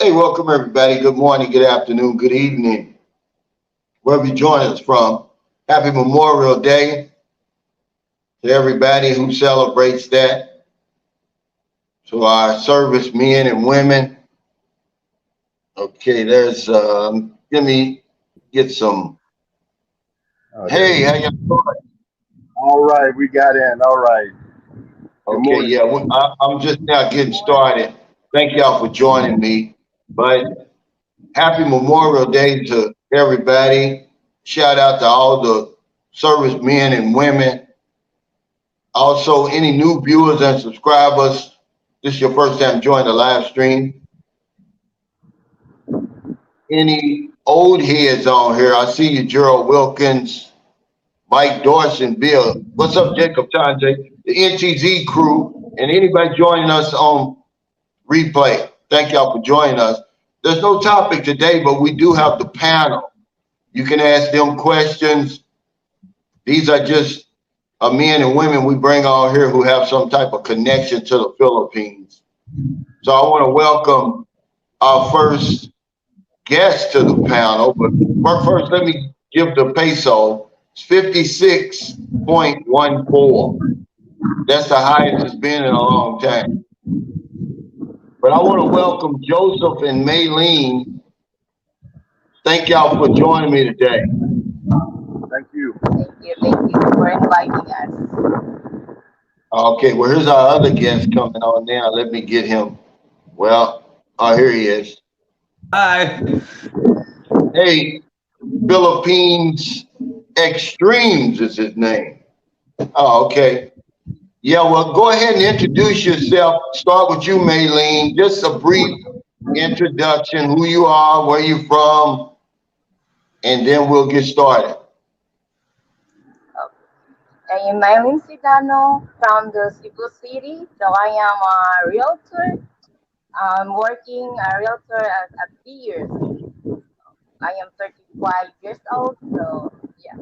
Hey, welcome everybody. Good morning, good afternoon, good evening, wherever you join us from. Happy Memorial Day to everybody who celebrates that, to our servicemen and women. Okay, let me get some. Oh, there Hey, you how go. y'all doing? All right, we got in. All right. Good Okay, morning. yeah, I'm just now getting started. Thank y'all for joining me. But happy Memorial Day to everybody. Shout out to all the servicemen and women. Also, any new viewers and subscribers, this is your first time joining the live stream. Any old heads on here, I see you, Gerald Wilkins, Mike Dorsey, and Bill. What's up, Jacob Tanjay, the NTZ crew, and anybody joining us on replay. Thank y'all for joining us. There's no topic today, but we do have the panel. You can ask them questions. These are just men and women we bring on here who have some type of connection to the Philippines. So I want to welcome our first guest to the panel. But first, let me give the peso. It's 56.14. That's the highest it's been in a long time. But I want to welcome Joseph and Maylene. Thank y'all for joining me today. Thank you. Thank you for inviting us. Okay, well, here's our other guest coming on now. Let me get him. Well, oh, here he is. Hi. Hey, Philippines Extremes is his name. Oh, okay. Yeah, well, go ahead and introduce yourself. Start with you, Maylene. Just a brief introduction, who you are, where you from, and then we'll get started. I am Maylyn'Sedano from the Cebu City. So I am a realtor. I'm working a realtor at 3 years. I am 35 years old. So yeah.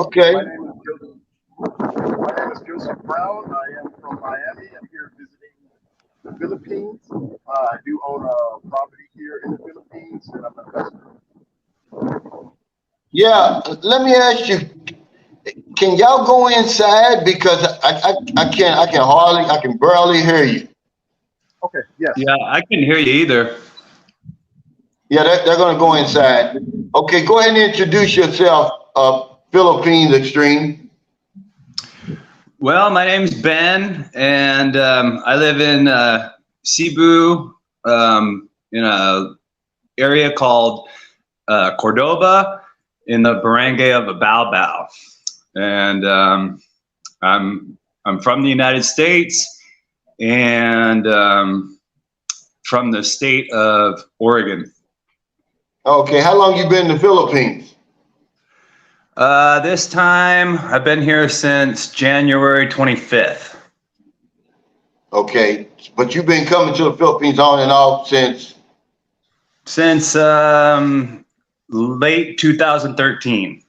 Okay. My name is Joseph. My name is Joseph Brown. I am from Miami. I'm here visiting the Philippines. I do own a property here in the Philippines, and I'm an investor. Yeah, let me ask you, can y'all go inside because I can barely hear you. Okay. Yes. Yeah, I couldn't hear you either. Yeah, they're going to go inside. Okay, go ahead and introduce yourself, Philippines Extreme. Well, my name's Ben, and I live in Cebu, in a area called Cordoba, in the barangay of Baobao, and I'm from the United States, and from the state of Oregon. Okay, how long you been in the Philippines? This time I've been here since January 25th. Okay, but you've been coming to the Philippines on and off Since late 2013.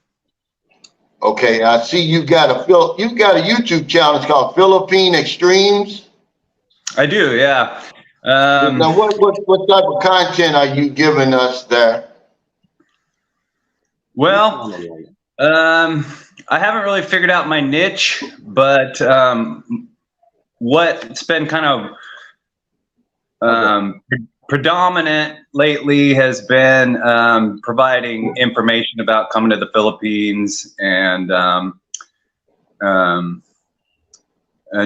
Okay, I see you've got a YouTube channel. It's called Philippine Extremes. I do, yeah. Now, what type of content are you giving us there? Well, I haven't really figured out my niche, but what's been kind of predominant lately has been providing information about coming to the Philippines and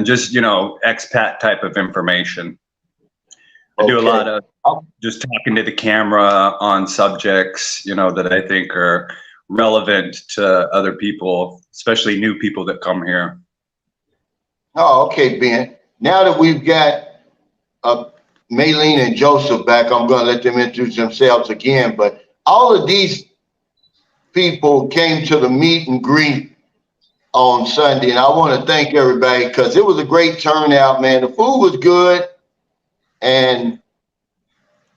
just, you know, expat type of information. I do a lot of just talking to the camera on subjects, you know, that I think are relevant to other people, especially new people that come here. Oh, okay, Ben. Now that we've got Maylene and Joseph back, I'm going to let them introduce themselves again. But all of these people came to the meet and greet on Sunday, and I want to thank everybody because it was a great turnout, man. The food was good, and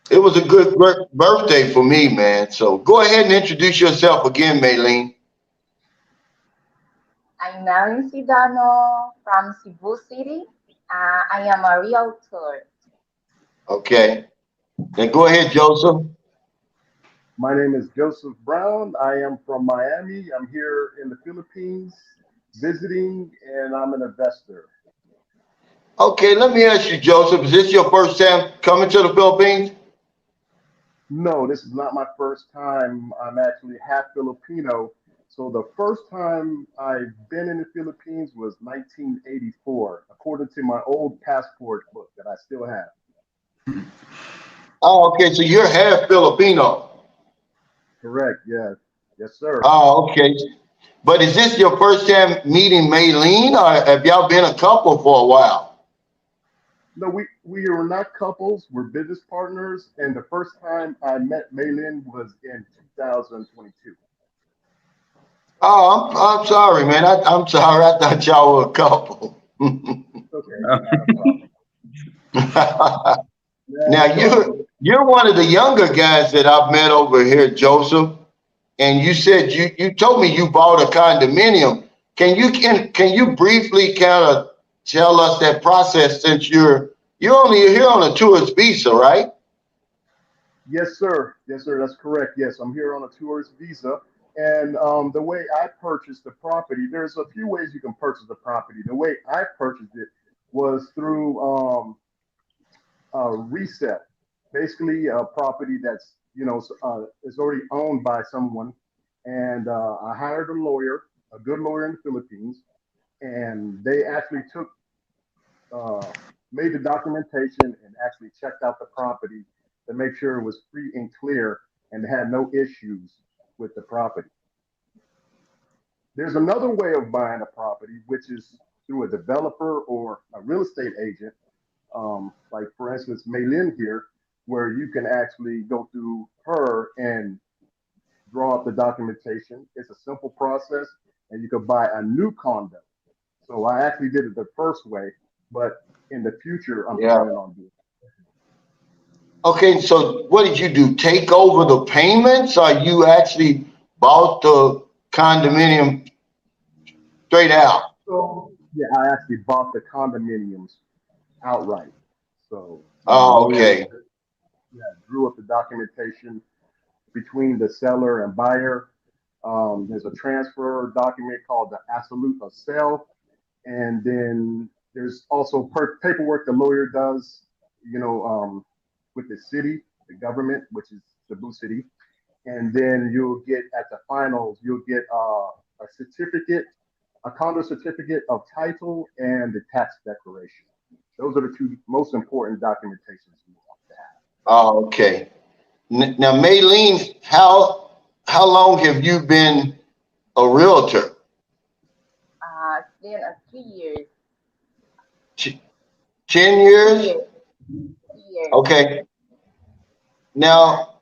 it was a good birthday for me, man. So go ahead and introduce yourself again, Maylene. I'm Maylyn'Sedano from Cebu City. I am a realtor. Okay. Then go ahead, Joseph. My name is Joseph Brown. I am from Miami. I'm here in the Philippines visiting, and I'm an investor. Okay, let me ask you, Joseph, is this your first time coming to the Philippines? No, this is not my first time. I'm actually half Filipino. So the first time I've been in the Philippines was 1984, according to my old passport book that I still have. Oh, okay, so you're half Filipino. Correct. Yes. Yes, sir. Oh, okay. But is this your first time meeting Maylyn, or have y'all been a couple for a while? No, we are not couples. We're business partners. And the first time I met Maylyn was in 2022. Oh, I'm sorry, man. I'm sorry. I thought y'all were a couple. Okay, not a problem. Not Now a problem. you're one of the younger guys that I've met over here, Joseph. And you said you told me you bought a condominium. Can you briefly kind of tell us that process, since you're only here on a tourist visa, right? Yes, sir. Yes, sir. That's correct. Yes, I'm here on a tourist visa. And the way I purchased the property, there's a few ways you can purchase the property. The way I purchased it was through resale, basically a property that's is already owned by someone, and I hired a lawyer, a good lawyer in the Philippines, and they actually took uh, made the documentation and actually checked out the property to make sure it was free and clear and had no issues with the property. There's another way of buying a property, which is through a developer or a real estate agent, like for instance, Maylyn here, where you can actually go through her and draw up the documentation. It's a simple process, and you could buy a new condo. So I actually did it the first way, but in the future, I'm Yeah. planning on doing. Okay, so what did you do? Take over the payments, or you actually bought the condominium straight out? So yeah, I actually bought the condominiums outright. So my Oh, lawyer, okay. yeah, drew up the documentation between the seller and buyer. There's a transfer document called the absolute of sale, and then there's also paperwork the lawyer does, with the city, the government, which is Cebu City, and then you'll get at the finals, you'll get a certificate, a condo certificate of title, and the tax declaration. Those are the two most important documentations you want to have. Oh, okay. Now, Maylene, how long have you been a realtor? It's been 3 years. Ch- 10 Three years? years. 3 years. Okay. Now,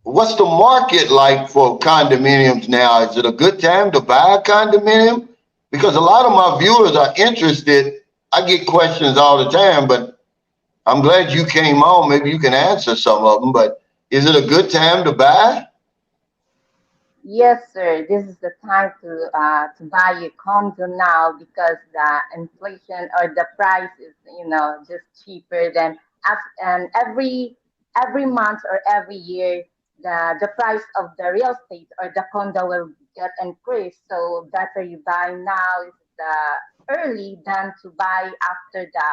what's the market like for condominiums now? Is it a good time to buy a condominium? Because a lot of my viewers are interested. I get questions all the time, but I'm glad you came on. Maybe you can answer some of them. But is it a good time to buy? Yes, sir. This is the time to buy a condo now because the inflation or the price is just cheaper than and every month or every year the price of the real estate or the condo will get increased. So better you buy now is the early than to buy after the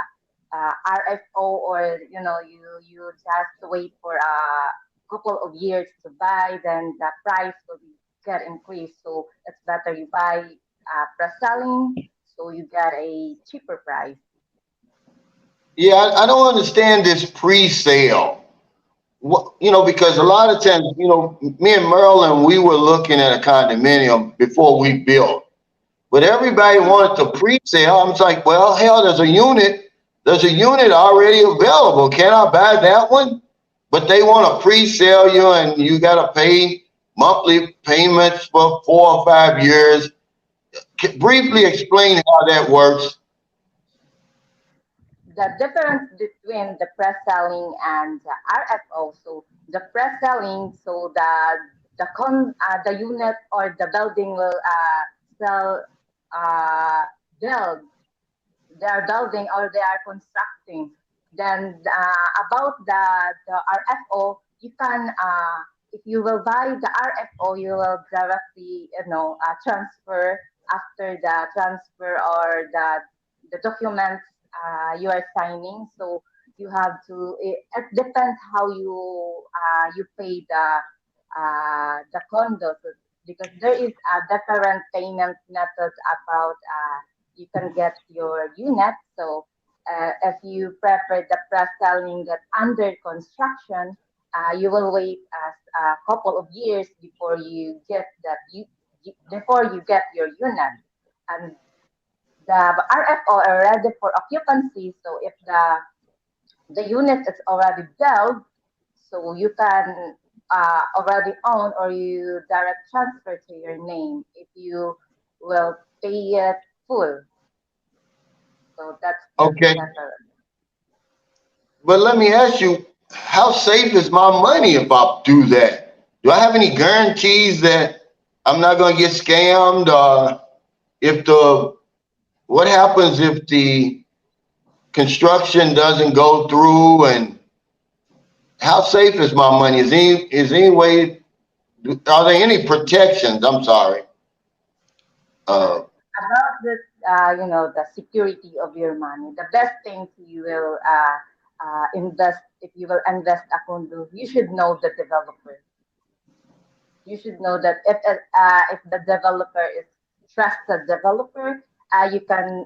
RFO, or you just wait for a couple of years to buy, then the price will get increased. So it's better you buy pre-selling, so you get a cheaper price. Yeah, I don't understand this pre-sale. Because a lot of times, me and Marilyn, we were looking at a condominium before we built, but everybody wanted to pre-sale. I was like, well, hell, there's a unit already available. Can I buy that one? But they want to pre-sale you, and you got to pay monthly payments for 4 or 5 years. Briefly explain how that works. The difference between the pre-selling and the RFO. So the pre-selling, so the unit or the building will sell uh, build. They are building or they are constructing. Then about the RFO, you can if you will buy the RFO, you will directly transfer after the transfer or the documents you are signing. So you have to. It depends how you pay the condos because there is a different payment methods about you can get your unit. So if you prefer the press selling that under construction, you will wait a couple of years before you get before you get your unit. And the RFO are ready for occupancy. So if the unit is already built, so you can already own or you direct transfer to your name if you will pay it full. So that's Okay, better. but let me ask you, how safe is my money if I do that? Do I have any guarantees that I'm not going to get scammed? Or if the what happens if the construction doesn't go through? And how safe is my money? Is any way? Are there any protections? I'm sorry. Uh, About this, the security of your money, the best thing you will invest if you will invest a condo, you should know the developer. You should know that if the developer is trusted developer, you can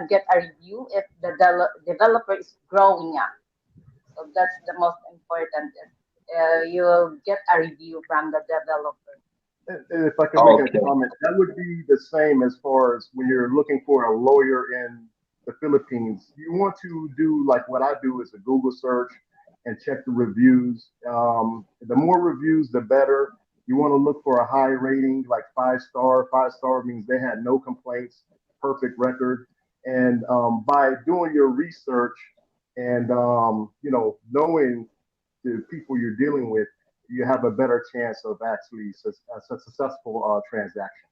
get a review if the developer is growing up. So that's the most important. You will get a review from the developer. And if I could make a okay. comment, that would be the same as far as when you're looking for a lawyer in the Philippines. You want to do like what I do is a Google search and check the reviews. The more reviews, the better. You want to look for a high rating, like 5 star. 5 star means they had no complaints, perfect record. And by doing your research and knowing the people you're dealing with, you have a better chance of actually a successful transaction.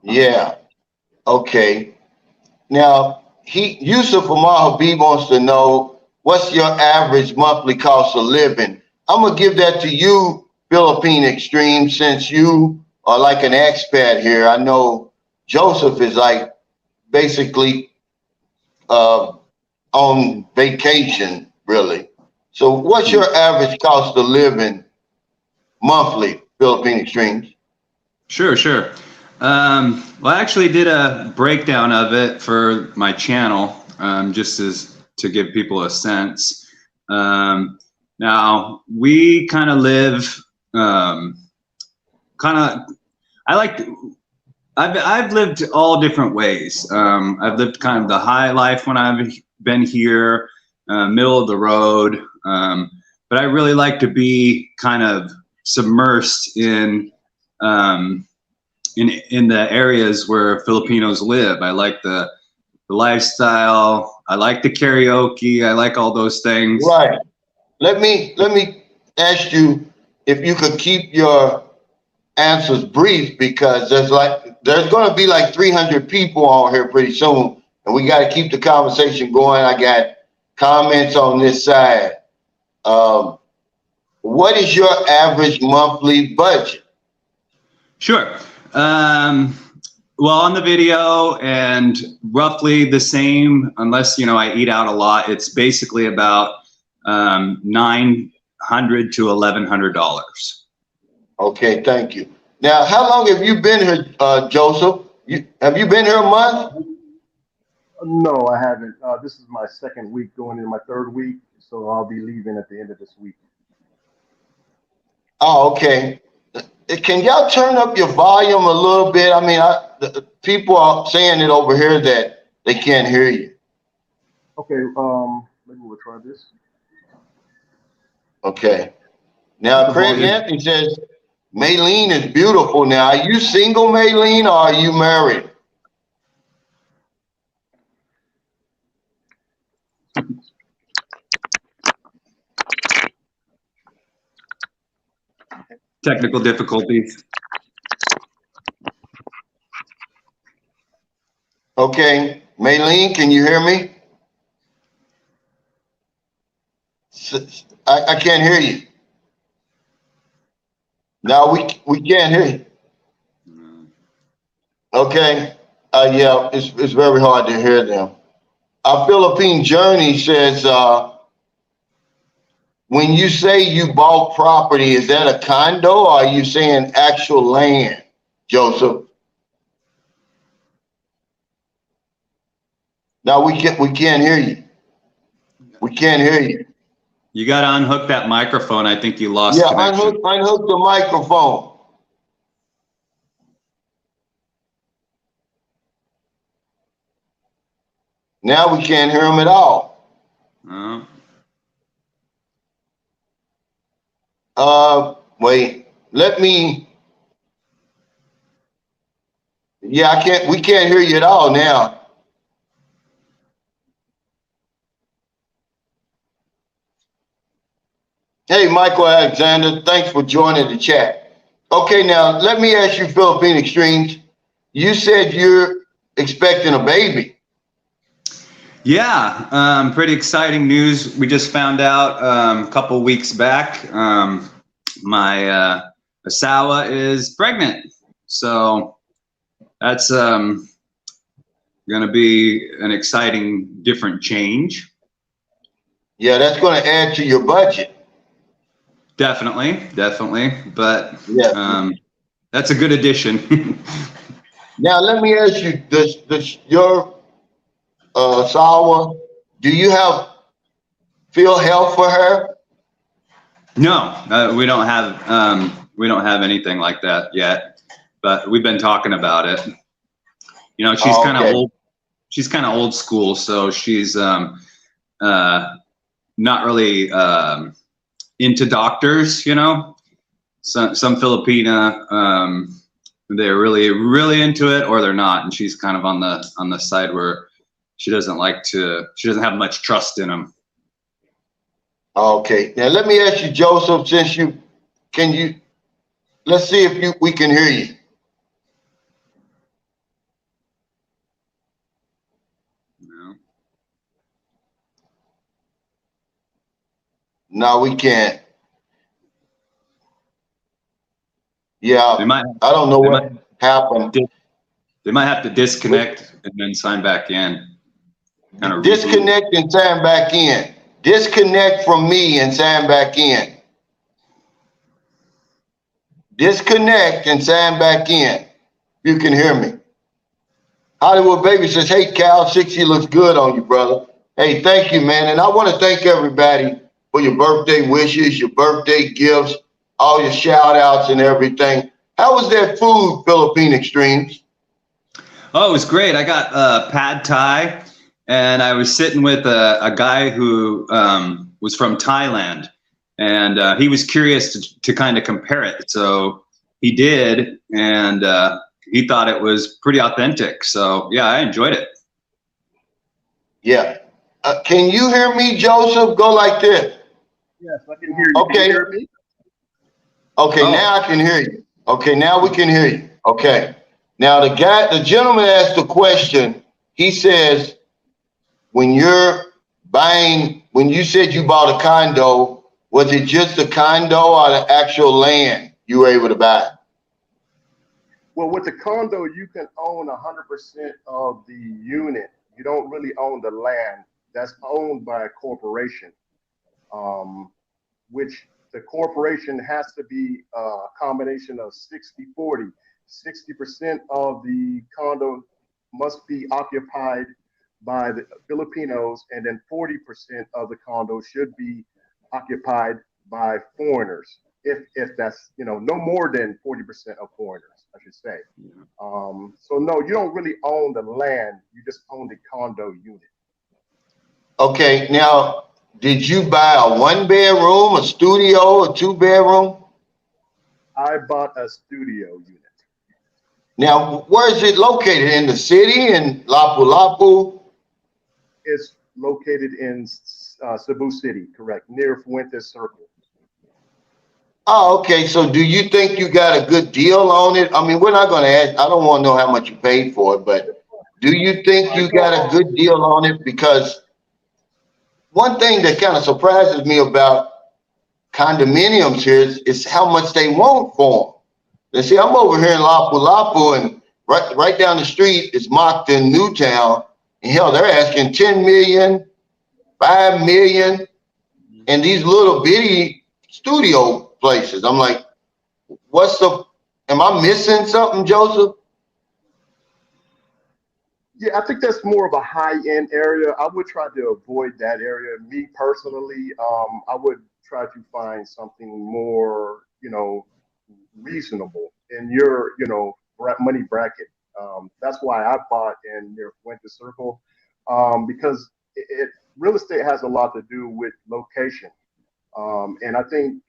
Yeah. Okay. Now, Yusuf Amal Habib wants to know what's your average monthly cost of living. I'm gonna give that to you, Philippine Extreme, since you are like an expat here. I know Joseph is like basically uh, on vacation, really. So, what's your average cost of living monthly, Philippine Extremes? Sure, sure. Well, I actually did a breakdown of it for my channel, just as to give people a sense. Now we kind of live, kind of. I like. I've lived all different ways. I've lived kind of the high life when I've been here, middle of the road. But I really like to be kind of submersed in the areas where Filipinos live. I like the lifestyle. I like the karaoke. I like all those things. Right. Let me ask you if you could keep your answers brief because there's going to be like 300 people on here pretty soon, and we got to keep the conversation going. I got comments on this side. What is your average monthly budget? Sure. Well, on the video and roughly the same, unless I eat out a lot. It's basically about $900 to $1,100. Okay, thank you. Now, how long have you been here, Joseph? Have you been here a month? No, I haven't. This is my second week, going into my third week, so I'll be leaving at the end of this week. Oh, okay. Can y'all turn up your volume a little bit? I mean, the people are saying it over here that they can't hear you. Okay, maybe we'll try this. Okay. Now, Craig Anthony says, Maylyn is beautiful. Now, are you single, Maylyn, or are you married? Technical difficulties. Okay. Maylyn, can you hear me? I can't hear you. No, we can't hear you. Okay. Yeah, it's very hard to hear them. Our Philippine Journey says, when you say you bought property, is that a condo or are you saying actual land, Joseph? No, we can't hear you. We can't hear you. You got to unhook that microphone. I think you lost connection. Unhook the microphone. Now we can't hear him at all. Wait, let me. Yeah, we can't hear you at all now. Hey, Michael Alexander, thanks for joining the chat. Okay, now let me ask you, Philippine Extremes. You said you're expecting a baby. Yeah, pretty exciting news. We just found out a couple weeks back. My Asawa is pregnant, so that's going to be an exciting, different change. Yeah, that's going to add to your budget. Definitely, but yeah, that's a good addition. Now let me ask you: Does your Sawa, do you have field health for her? No, we don't have anything like that yet, but we've been talking about it. You know, she's kind of old. She's kind of old school, so she's not really into doctors. You know, some Filipina, they're really into it, or they're not, and she's kind of on the side where she doesn't have much trust in them. Okay, now let me ask you, Joseph, since let's see if we can hear you. No, we can't. Yeah, I don't know what happened. They might have to disconnect and then sign back in. Disconnect and sign back in. Disconnect from me and sign back in. Disconnect and sign back in. You can hear me. Hollywood Baby says, hey, Cal, 60 looks good on you, brother. Hey, thank you, man. And I want to thank everybody for your birthday wishes, your birthday gifts, all your shout outs and everything. How was that food, Philippine Extremes? Oh, it was great. I got pad thai, and I was sitting with a guy who was from Thailand, and he was curious to kind of compare it. So he did, and he thought it was pretty authentic. So yeah, I enjoyed it. Yeah. Can you hear me, Joseph? Go like this. Yes, I can hear you. Okay. Can you hear me? Okay, now I can hear you. Okay, now we can hear you. Okay. Now the gentleman asked the question. He says, when you said you bought a condo, was it just a condo or the actual land you were able to buy? Well, with the condo, you can own 100% of the unit. You don't really own the land. That's owned by a corporation, which the corporation has to be a combination of 60-40. 60% of the condo must be occupied by the Filipinos, and then 40% of the condo should be occupied by foreigners. If that's, no more than 40% of foreigners, I should say. So no, you don't really own the land. You just own the condo unit. Okay, now, did you buy a 1-bedroom, a studio, a 2-bedroom? I bought a studio unit. Now, where is it located? In the city, in Lapu-Lapu? It's located in Cebu City, correct, near Fuentes Circle. Oh, okay. So do you think you got a good deal on it? I mean, we're not going to ask, I don't want to know how much you paid for it, but do you think you got a good deal on it? Because one thing that kind of surprises me about condominiums here is how much they want for them. And see, I'm over here in Lapu-Lapu, and right down the street is Moncton, Newtown, and hell, they're asking 10 million, 5 million, and these little bitty studio places. I'm like, am I missing something, Joseph? Yeah, I think that's more of a high-end area. I would try to avoid that area. Me personally, I would try to find something more, reasonable in your, money bracket. That's why I bought in near Fuente Circle, because real estate has a lot to do with location. And I think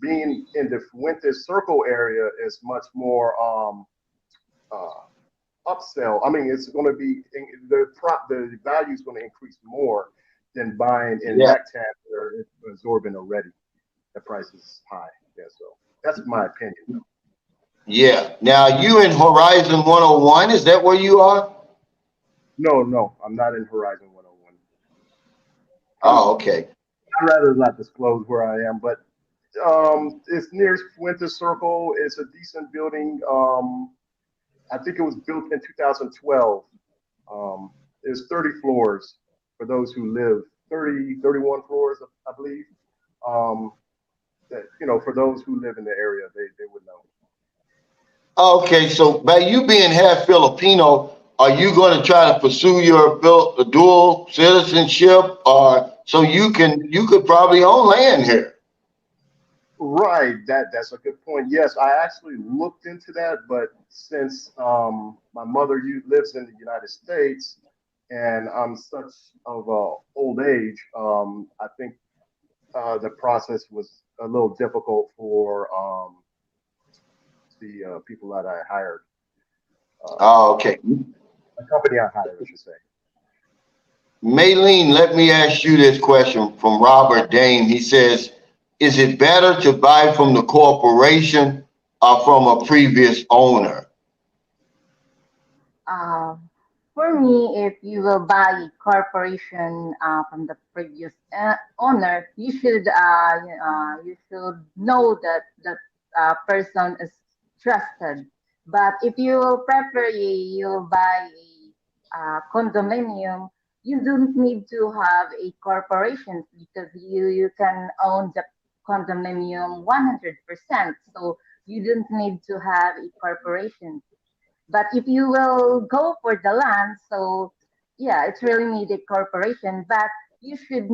being in the Fuente Circle area is much more upsell. I mean, it's going to be the value is going to increase more than buying in that tab where it's absorbing already. The price is high. Yeah, so that's my opinion. Yeah. Now, you in Horizon 101? Is that where you are? No, I'm not in Horizon 101. Oh, okay. I'd rather not disclose where I am, but it's near Fuente Circle. It's a decent building. I think it was built in 2012. There's 30 floors for those who live, 31 floors, I believe. For those who live in the area, they would know. Okay, so by you being half Filipino, are you going to try to pursue your dual citizenship, or so you could probably own land here? Right, that's a good point. Yes, I actually looked into that, but since my mother lives in the United States and I'm such of old age, I think the process was a little difficult for the people that I hired. Okay. The company I hired, I should say. Maylyn, let me ask you this question from Robert Dame. He says, is it better to buy from the corporation or from a previous owner? For me, if you will buy corporation from the previous owner, you should know that that person is trusted. But if you will prefer you buy a condominium, you don't need to have a corporation because you can own the condominium 100%. So you don't need to have a corporation. But if you will go for the land, so yeah, it's really need a corporation. But you should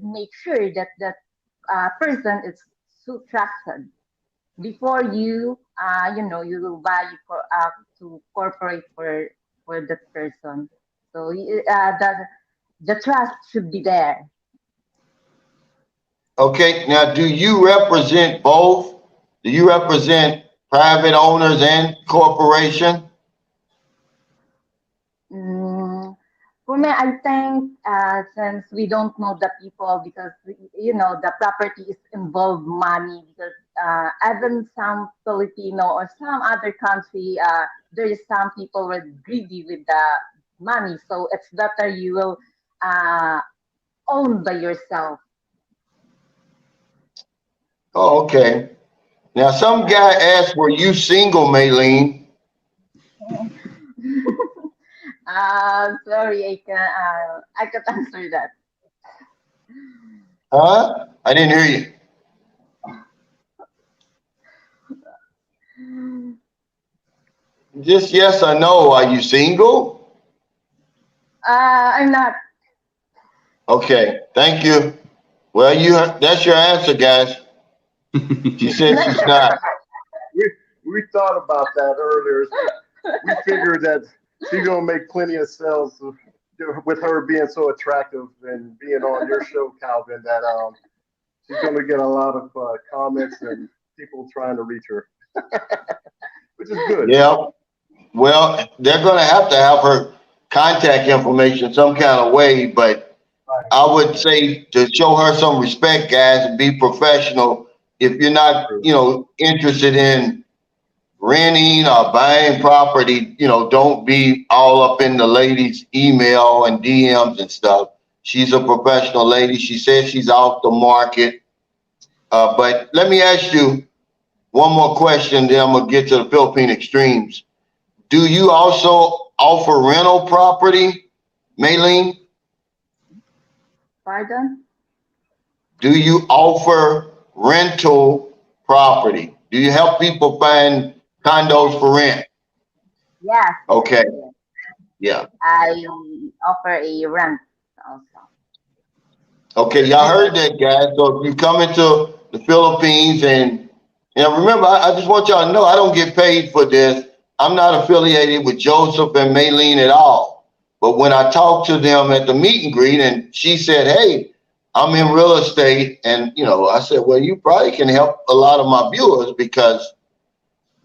make sure that that person is so trusted before you will buy to corporate for that person. So the trust should be there. Okay, now do you represent both? Do you represent private owners and corporation? For me, I think since we don't know the people because the property is involved money because even some Filipino or some other country there is some people were greedy with the money, so it's better you will own by yourself. Oh, okay. Now, some guy asked, were you single, Maylyn? Sorry, I can't answer that. Huh? I didn't hear you. Just yes or no. Are you single? I'm not. Okay. Thank you. Well, that's your answer, guys. She said she's not. We thought about that earlier. We figured that she's gonna make plenty of sales with her being so attractive and being on your show, Calvin. That she's gonna get a lot of comments and people trying to reach her, which is good. Yeah. Well, they're gonna have to have her contact information some kind of way, but I would say to show her some respect, guys, and be professional. If you're not, interested in renting or buying property, don't be all up in the ladies' email and DMs and stuff. She's a professional lady. She says she's off the market. But let me ask you one more question, then I'm gonna get to the Philippine Extremes. Do you also offer rental property, Maylyn? Pardon? Do you offer rental property? Do you help people find condos for rent? Yes. Okay. Yes. Yeah. I offer a rent also. Okay, y'all heard that, guys. So if you come into the Philippines and remember, I just want y'all to know I don't get paid for this. I'm not affiliated with Joseph and Maylyn at all. But when I talked to them at the meet and greet, and she said, "Hey, I'm in real estate," and I said, "Well, you probably can help a lot of my viewers because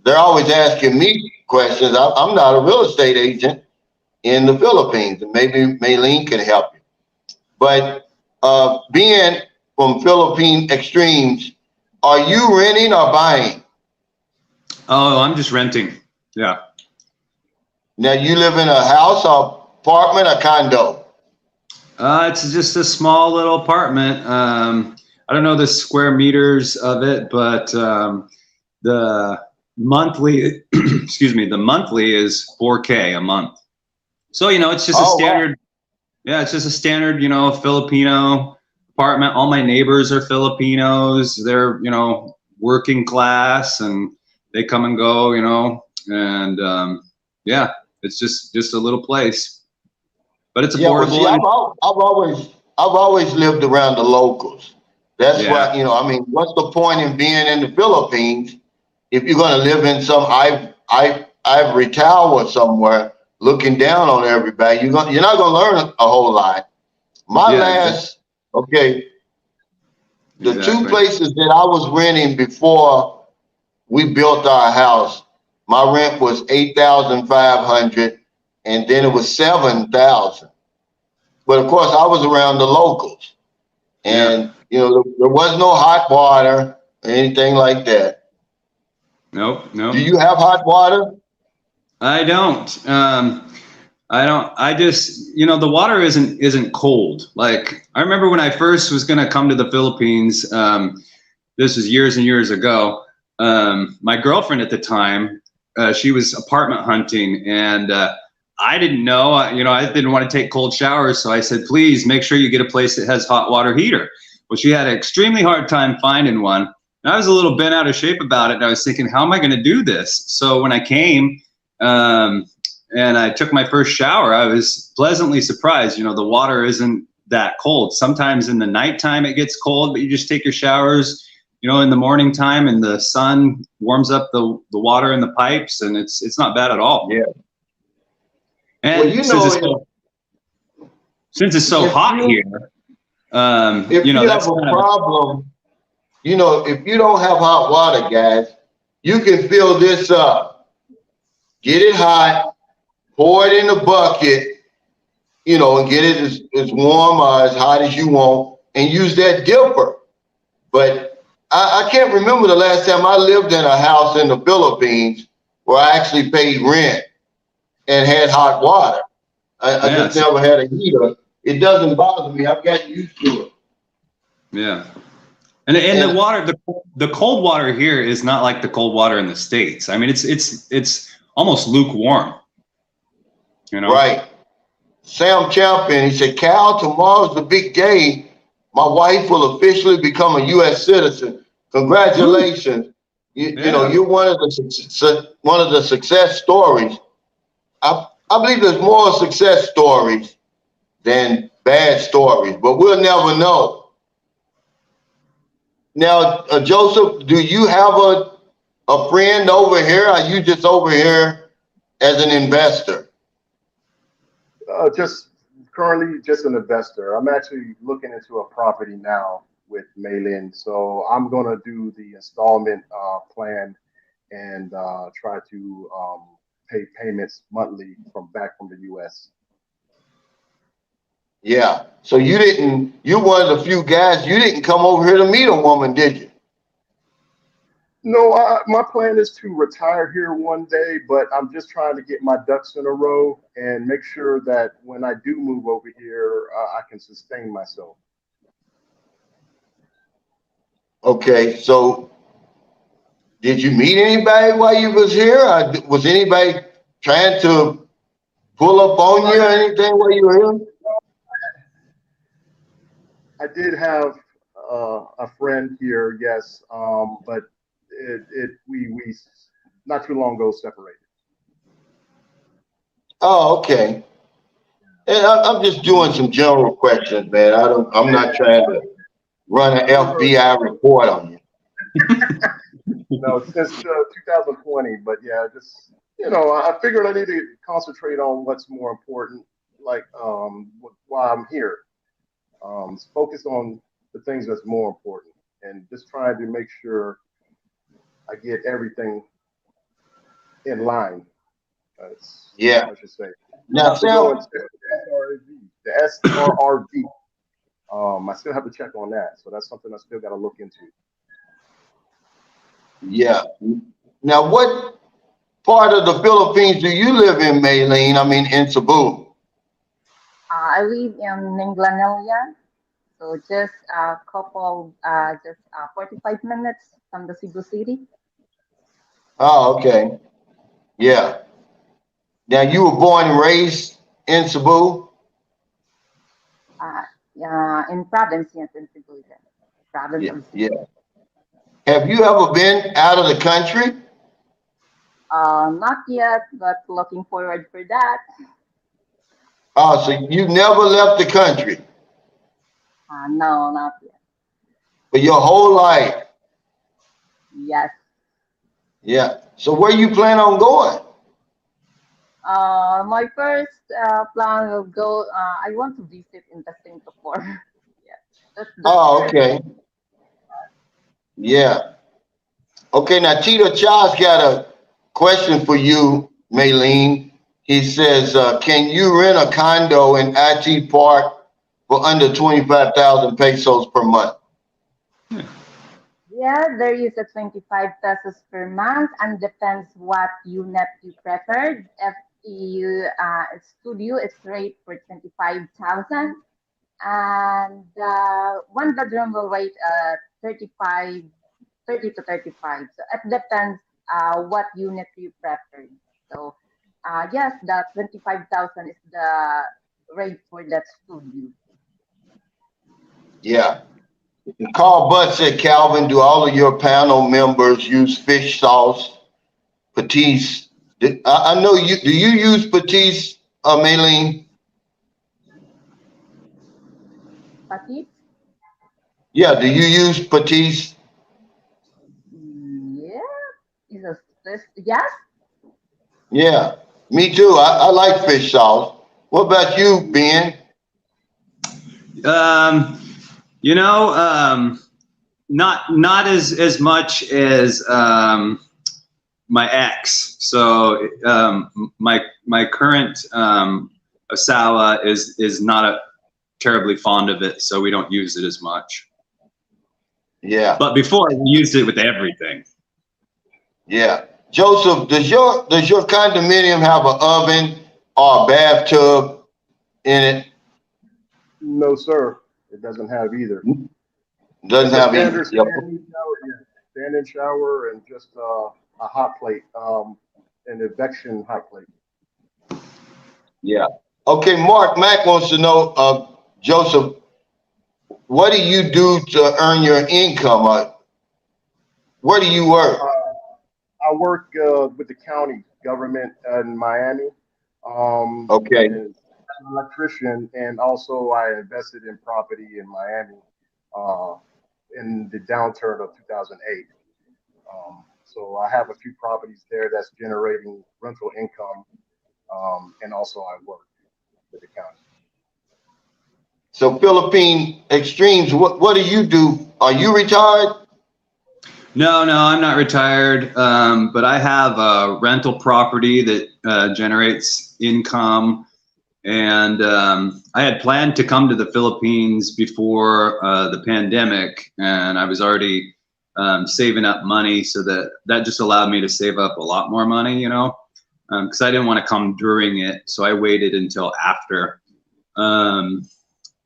they're always asking me questions. I'm not a real estate agent in the Philippines, and maybe Maylyn can help you." But being from Philippine Extremes, are you renting or buying? Oh, I'm just renting. Yeah. Now, you live in a house, or apartment, or condo? It's just a small little apartment. I don't know the square meters of it, but the monthly, excuse me, the monthly is 4K a month. So, it's just a standard. Wow. Yeah, it's just a standard, Filipino apartment. All my neighbors are Filipinos. They're, working class, and they come and go, and yeah, it's just a little place, but it's affordable. Yeah, well, see, I've always lived around the locals. That's why, I mean, what's the point in being in the Philippines if you're going to live in some ivory tower somewhere looking down on everybody? You're not going to learn a whole lot. Okay, the two places that I was renting before we built our house, my rent was $8,500, and then it was $7,000. But of course, I was around the locals, and there was no hot water or anything like that. Nope. Do you have hot water? I don't. I just, the water isn't cold. Like, I remember when I first was going to come to the Philippines, this was years and years ago. My girlfriend at the time, she was apartment hunting, and I didn't know, I didn't want to take cold showers. So I said, please make sure you get a place that has hot water heater. Well, she had an extremely hard time finding one. And I was a little bent out of shape about it. And I was thinking, how am I going to do this? So when I came, and I took my first shower, I was pleasantly surprised. The water isn't that cold. Sometimes in the nighttime it gets cold, but you just take your showers, in the morning time, and the sun warms up the water in the pipes, and it's not bad at all. Yeah. And since it's so hot here, if you have a problem, if you don't have hot water, guys, you can fill this up, get it hot, pour it in the bucket, and get it as warm or as hot as you want, and use that dipper. But I can't remember the last time I lived in a house in the Philippines where I actually paid rent and had hot water. I just never had a heater. It doesn't bother me. I've gotten used to it. Yeah. And the water, the cold water here is not like the cold water in the States. I mean, it's almost lukewarm. Right. Sam Champion, he said, "Cal, tomorrow's the big day. My wife will officially become a U.S. citizen. Congratulations. You're one of the success stories. I believe there's more success stories than bad stories, but we'll never know." Now, Joseph, do you have a friend over here? Or are you just over here as an investor? Just currently just an investor. I'm actually looking into a property now with Maylyn, so I'm gonna do the installment plan and try to pay payments monthly from the U.S. Yeah. So you're one of the few guys, you didn't come over here to meet a woman, did you? No, my plan is to retire here one day, but I'm just trying to get my ducks in a row and make sure that when I do move over here, I can sustain myself. Okay, so did you meet anybody while you was here? Was anybody trying to pull up on you or anything while you were here? I did have a friend here, yes, but we not too long ago separated. Oh, okay. And I'm just doing some general questions, man. I'm not trying to run an FBI report on you. No, since 2020, but yeah, just I figured I need to concentrate on what's more important, like while I'm here. Focus on the things that's more important, and just trying to make sure I get everything in line. Yeah. I should say. Now, I have to go and Sam, check the SRRV. I still have to check on that, so that's something I still got to look into. yeah. Now, what part of the Philippines do you live in, Maylene? I mean, in Cebu. I live in Ninglanelia, so just a couple, just 45 minutes from the Cebu City. Oh, okay. Yeah. Now, you were born and raised in Cebu? In province, yes, in Cebu, yes. Province Yeah. of Cebu. Yeah. Have you ever been out of the country? Not yet, but looking forward for that. Oh, so you never left the country No, not yet. for your whole life? Yes. Yeah. So where you plan on going? My first plan will go. I want to visit in the Singapore. Yeah, that's the Oh, okay. Yeah. Okay, now Tito Charles got a question for you, Maylene. He says, can you rent a condo in IT Park for under 25,000 pesos per month? Yeah, there is a 25 pesos per month and depends what unit you preferred. If you studio, it's rate for 25,000 and one bedroom will rate 35, 30 to 35. So it depends what unit you preferred. So yes, the 25,000 is the rate for that studio. Yeah. Carl Butt said, Calvin, do all of your panel members use fish sauce, Patisse? I know you. Do you use Patisse, Maylene? Patty? Yeah. Do you use Patisse? Yeah. Is this yes? Yeah. Me too. I like fish sauce. What about you, Ben? You know, not as much as my ex. So my current Asawa is not terribly fond of it, so we don't use it as much. Yeah. But before we used it with everything. Yeah. Joseph, does your condominium have an oven or a bathtub in it? No, sir, it doesn't have either. Doesn't It's a have either. standard Yep. standing shower, yeah. Standing shower and just a hot plate, an advection hot plate. Yeah. Okay, Mark Mack wants to know, Joseph, what do you do to earn your income? Where do you work? I work with the county government in Miami. Okay. And I'm an electrician, and also I invested in property in Miami in the downturn of 2008. So I have a few properties there that's generating rental income, and also I work with the county. So Philippine Extremes, what do you do? Are you retired? No, I'm not retired, but I have a rental property that generates income, and I had planned to come to the Philippines before the pandemic, and I was already saving up money, so that just allowed me to save up a lot more money, you know, because I didn't want to come during it, so I waited until after.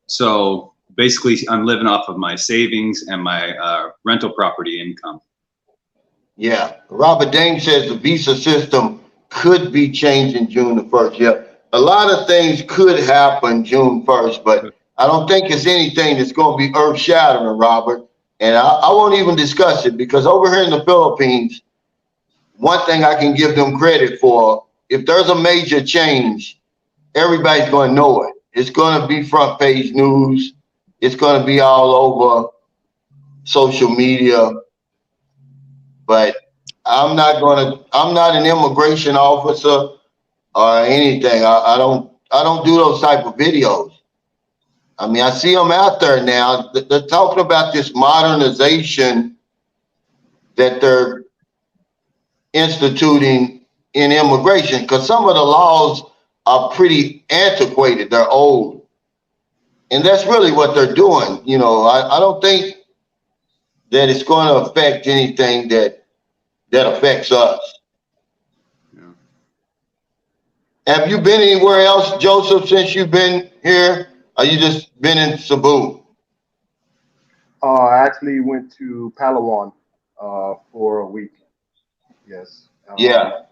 So basically, I'm living off of my savings and my rental property income. Yeah, Robert Dane says the visa system could be changing June the 1st. Yeah, a lot of things could happen June 1st, but I don't think it's anything that's going to be earth-shattering, Robert. And I won't even discuss it, because over here in the Philippines, one thing I can give them credit for, if there's a major change, everybody's going to know it. It's going to be front page news. It's going to be all over social media. But I'm not an immigration officer or anything. I don't do those type of videos. I mean, I see them out there now. They're talking about this modernization that they're instituting in immigration, because some of the laws are pretty antiquated. They're old. And that's really what they're doing. You know, I don't think that it's going to affect anything that affects us. Yeah. Have you been anywhere else, Joseph, since you've been here? Or you just been in Cebu? I actually went to Palawan for a week. Yes. Yeah.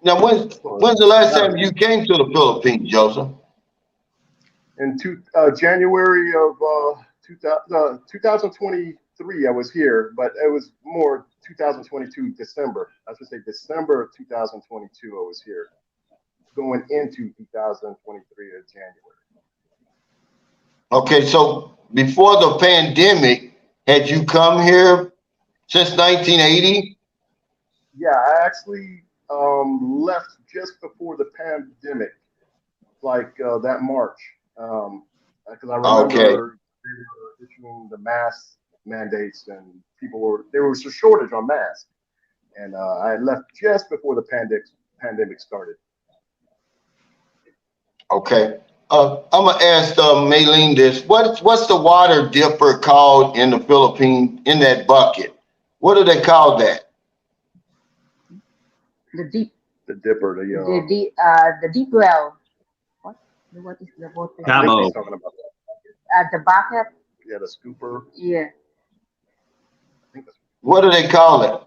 Now, when's the last time you came to the Philippines, Joseph? In January of 2023, I was here, but it was more 2022 December. I should say December of 2022, I was here, going into 2023 of January. Okay, so before the pandemic, had you come here since 1980? Yeah, I actually left just before the pandemic, like that March, because I remember they were issuing the mask mandates, and there was a shortage on masks, and I left just before the pandemic started. Okay. I'm gonna ask Maylyn this. What's the water dipper called in the Philippines, in that bucket? What do they call that? The deep well. What is the water? Cabo. Talking about The bucket. Yeah, the scooper. Yeah. What do they call it?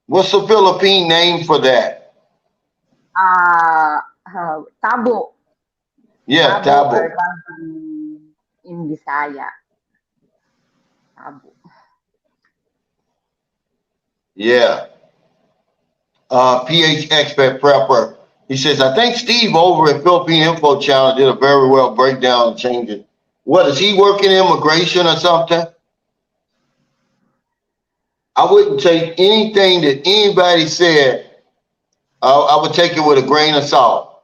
What's the Philippine name for that? Tabo. Yeah, tabo. In Bisaya. Tabo. Yeah. PH Expert Prepper. He says, I think Steve over at Philippine Info Channel did a very well breakdown of changes. What, is he working immigration or something? I wouldn't take anything that anybody said. I would take it with a grain of salt.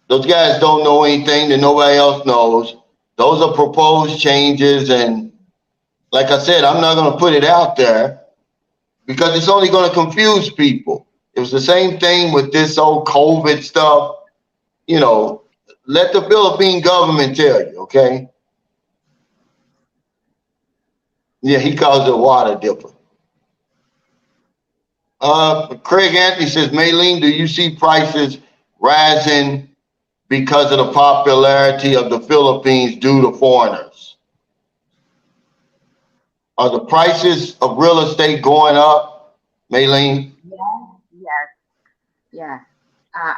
Those guys don't know anything that nobody else knows. Those are proposed changes. And like I said, I'm not going to put it out there because it's only going to confuse people. It was the same thing with this old COVID stuff. You know, let the Philippine government tell you, okay? Yeah, he calls it water dipper. Craig Anthony says, Maylyn, do you see prices rising because of the popularity of the Philippines due to foreigners? Are the prices of real estate going up, Maylyn? Yeah.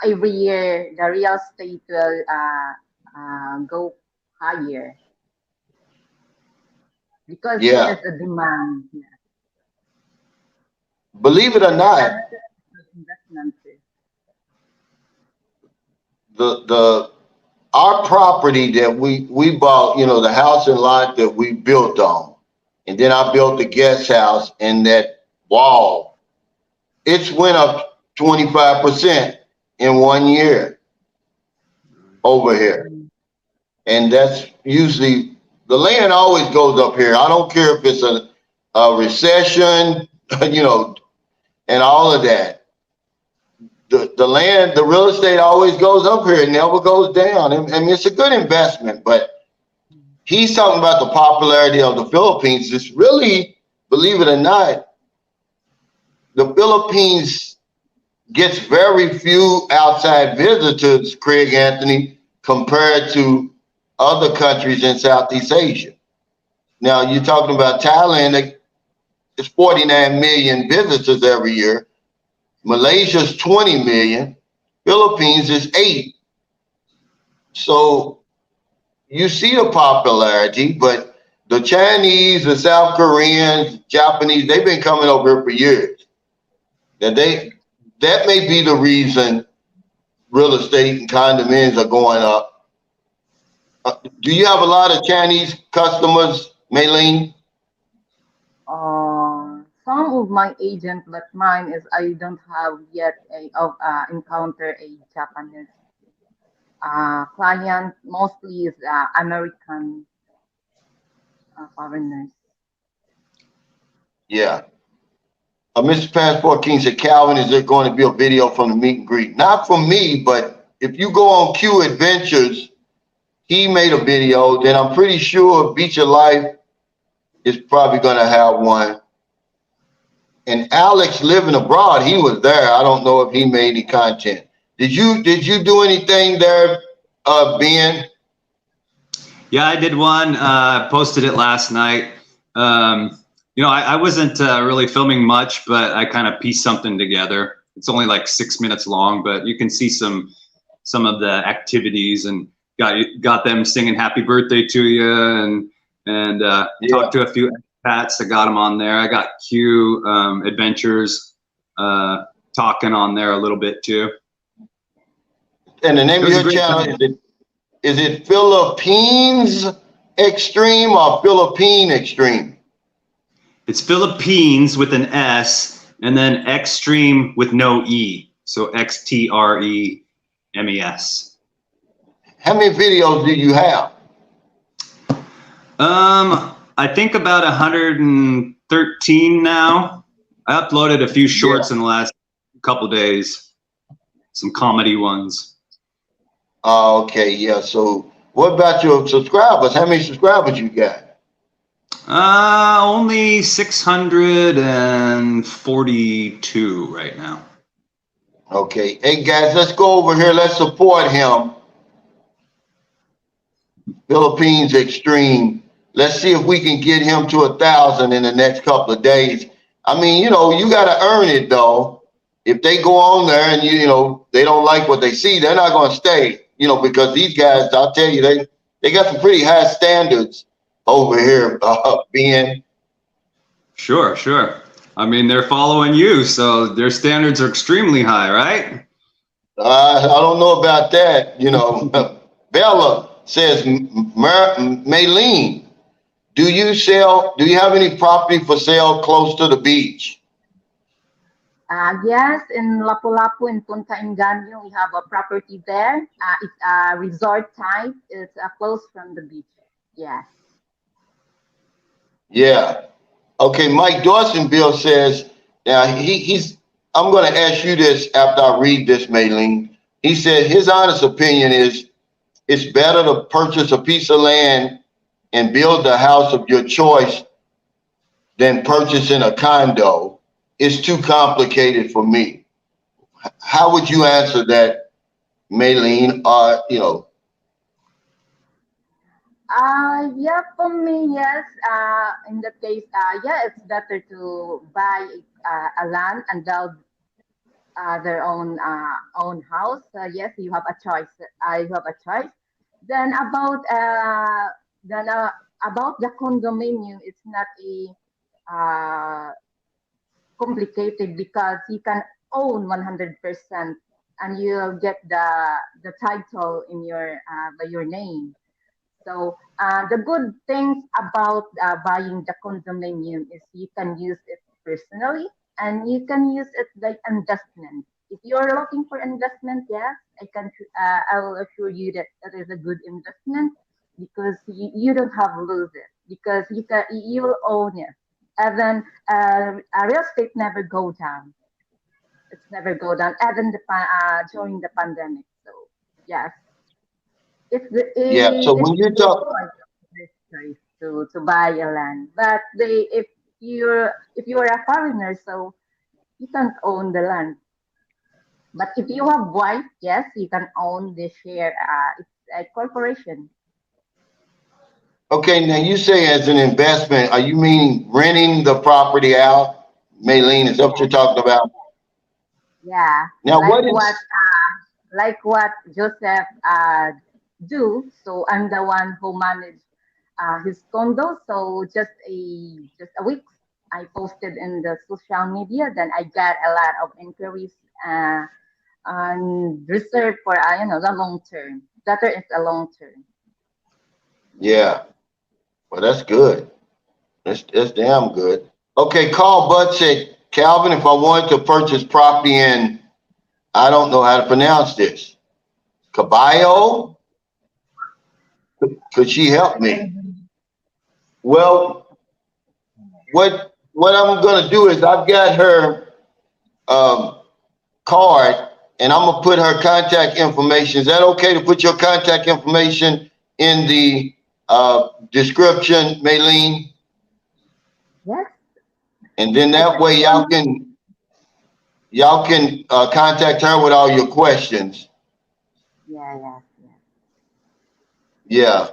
Every year, the real estate will go higher because there's a demand. Yeah. Believe it or not, our property that we bought, you know, the house and lot that we built on, and then I built the guest house and that wall, it's went up 25% in 1 year over here. And that's usually, the land always goes up here. I don't care if it's a recession, you know, and all of that. The land, the real estate always goes up here. It never goes down. I mean, it's a good investment, but he's talking about the popularity of the Philippines. It's really, believe it or not, the Philippines gets very few outside visitors, Craig Anthony, compared to other countries in Southeast Asia. Now, you're talking about Thailand, it's 49 million visitors every year. Malaysia's 20 million. Philippines is 8. So you see the popularity, but the Chinese, the South Koreans, Japanese, they've been coming over here for years. That may be the reason real estate and condominiums are going up. Do you have a lot of Chinese customers, Maylyn? Some of my agent, but mine is I don't have yet encounter a Japanese client. Mostly is American foreigners. Yeah. Mr. Passport King said, Calvin, is there going to be a video from the meet and greet? Not from me, but if you go on Q Adventures, he made a video. Then I'm pretty sure Beach of Life is probably going to have one. And Alex living abroad, he was there. I don't know if he made any content. Did you do anything there, Ben? Yeah, I did one. Posted it last night. You know, I wasn't really filming much, but I kind of pieced something together. It's only like 6 minutes long, but you can see some of the activities and got them singing "Happy Birthday" to you, and talked to a few expats. I got them on there. I got Q Adventures talking on there a little bit too. And the name of your channel, is it Philippines Extreme or Philippine Extreme? It's Philippines with an S and then Extreme with no E. So XTREMES. How many videos do you have? I think about 113 now. I uploaded a few shorts in the last couple days, some comedy ones. Oh, okay, yeah. So what about your subscribers? How many subscribers you got? Only 642 right now. Okay. Hey guys, let's go over here. Let's support him. Philippines Extreme. Let's see if we can get him to 1,000 in the next couple of days. I mean, you know, you got to earn it though. If they go on there and you know they don't like what they see, they're not going to stay. You know, because these guys, I'll tell you, they got some pretty high standards over here, Ben. Sure. I mean, they're following you, so their standards are extremely high, right? I don't know about that. You know, Bella says, Maylyn, do you have any property for sale close to the beach? Yes, in Lapu-Lapu in Punta Engaño, we have a property there. It's a resort type. It's close from the beach. Yes. Yeah. Okay, Mike Dawsonville says, now I'm going to ask you this after I read this, Maylyn. He said his honest opinion is it's better to purchase a piece of land and build the house of your choice than purchasing a condo. It's too complicated for me. How would you answer that, Maylyn? You know. Yeah, for me, yes. In that case, yeah, it's better to buy a land and build their own house. Yes, you have a choice. You have a choice. Then about the condominium, it's not a complicated because you can own 100% and you'll get the title in your by your name. So the good things about buying the condominium is you can use it personally and you can use it like investment. If you're looking for investment, yes, I will assure you that that is a good investment because you don't have to lose it because you will own it. And then real estate never go down. It's never go down, even during the pandemic. So yes. Yeah. So when you talk, choice to buy a land. But if you're a foreigner, so you can't own the land. But if you have wife, yes, you can own the share. It's a corporation. Okay, now you say as an investment, are you meaning renting the property out? Maylene, is that what Yeah, you're talking about? yeah. Now, what is, Like what Joseph do. So I'm the one who manage his condo. So just a week, I posted in the social media. Then I got a lot of inquiries and reserve for the long term. Better is a long term. yeah, well, that's good. That's damn good. Okay, Carl Budd said, Calvin, if I wanted to purchase property in, I don't know how to pronounce this, Caballo, could she help me? Well, what I'm gonna do is I've got her card and I'm gonna put her contact information. Is that okay to put your contact information in the description, Maylene? Yes, And then I that can way inform y'all can contact her with all your questions. you. Yeah, yeah, yeah. Yeah.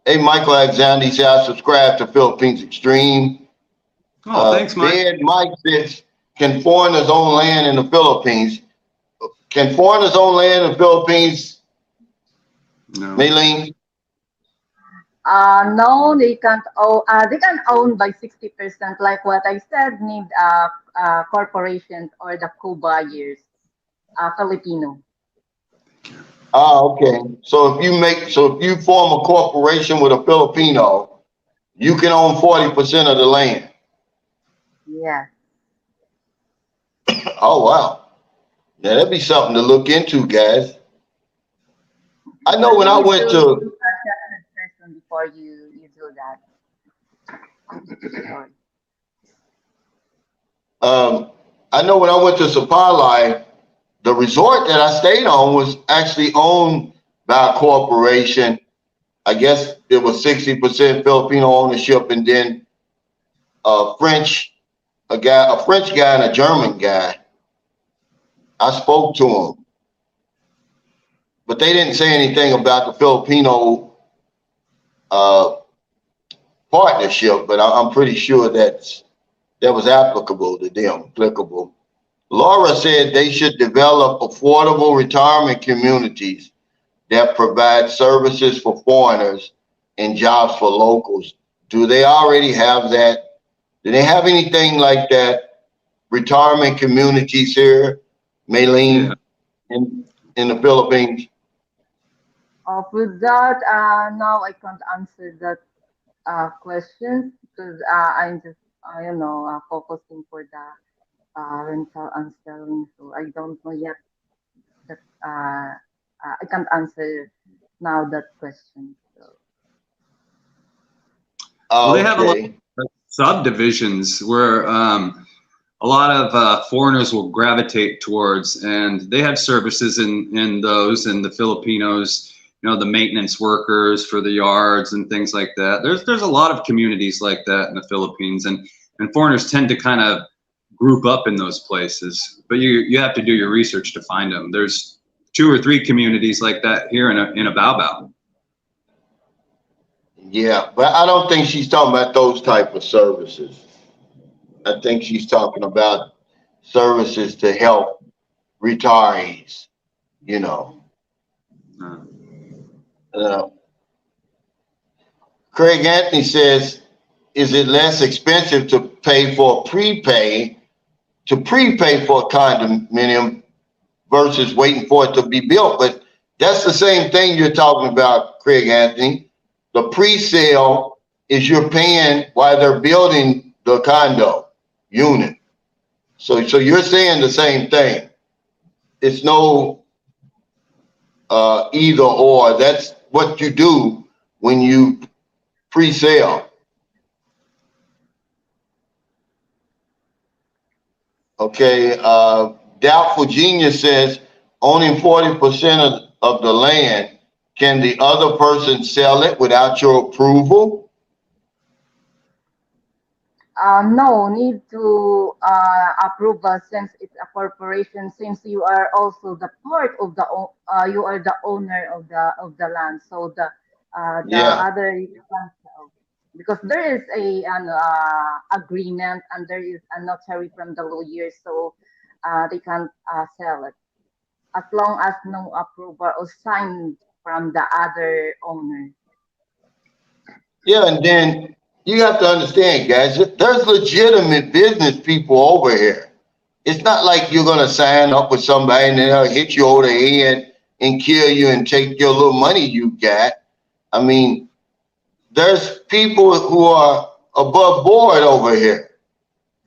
Hey, Michael Alexander, he said I subscribe to Philippines Extreme. Oh, thanks, Mike. Bed Mike says, can foreigners own land in the Philippines? Can foreigners own land in the Philippines, No. Maylene? No, they can't own. They can own by 60%, like what I said. Need corporations or the co-buyers, Filipino. Okay. So if you form a corporation with a Filipino, you can own 40% of the land. Yeah. Oh wow. Now that'd be something to look into, guys. I know But when you I need went to to contact the person before you do that. Sorry. um I know when I went to Sapalai, the resort that I stayed on was actually owned by a corporation. I guess it was 60% Filipino ownership and then a French a French guy and a German guy. I spoke to them, but they didn't say anything about the Filipino uh, partnership. But I'm pretty sure that was applicable to them. Applicable. Laura said they should develop affordable retirement communities that provide services for foreigners and jobs for locals. Do they already have that? Do they have anything like that? Retirement communities here, Yeah. Maylene, in the Philippines? For that, now I can't answer that question because I'm just focusing for the rental and selling. So I don't know yet that I can't answer now that question. So Well, they have a lot Okay. of subdivisions where a lot of foreigners will gravitate towards, and they have services in those, and the Filipinos, the maintenance workers for the yards and things like that. There's a lot of communities like that in the Philippines, and foreigners tend to kind of group up in those places. But you have to do your research to find them. There's 2 or 3 communities like that here in a Baobab. Yeah, but I don't think she's talking about those type of services. I think she's talking about services to help retirees, you know. Uh, Uh, Craig Anthony says, is it less expensive to pay for prepay for a condominium versus waiting for it to be built? But that's the same thing you're talking about, Craig Anthony. The pre-sale is you're paying while they're building the condo unit. So you're saying the same thing. It's no either or. That's what you do when you pre-sale. Okay. Doubtful Genius says owning 40% of the land can the other person sell it without your approval? No need to approval since it's a corporation. Since you are also the part of you are the owner of the land. So the Yeah. other you can't sell. Because there is an agreement and there is a notary from the lawyer, so they can't sell it as long as no approval or signed from the other owner. Yeah, and then you have to understand, guys, there's legitimate business people over here. It's not like you're gonna sign up with somebody and they'll hit you over the head and kill you and take your little money you got. I mean, there's people who are above board over here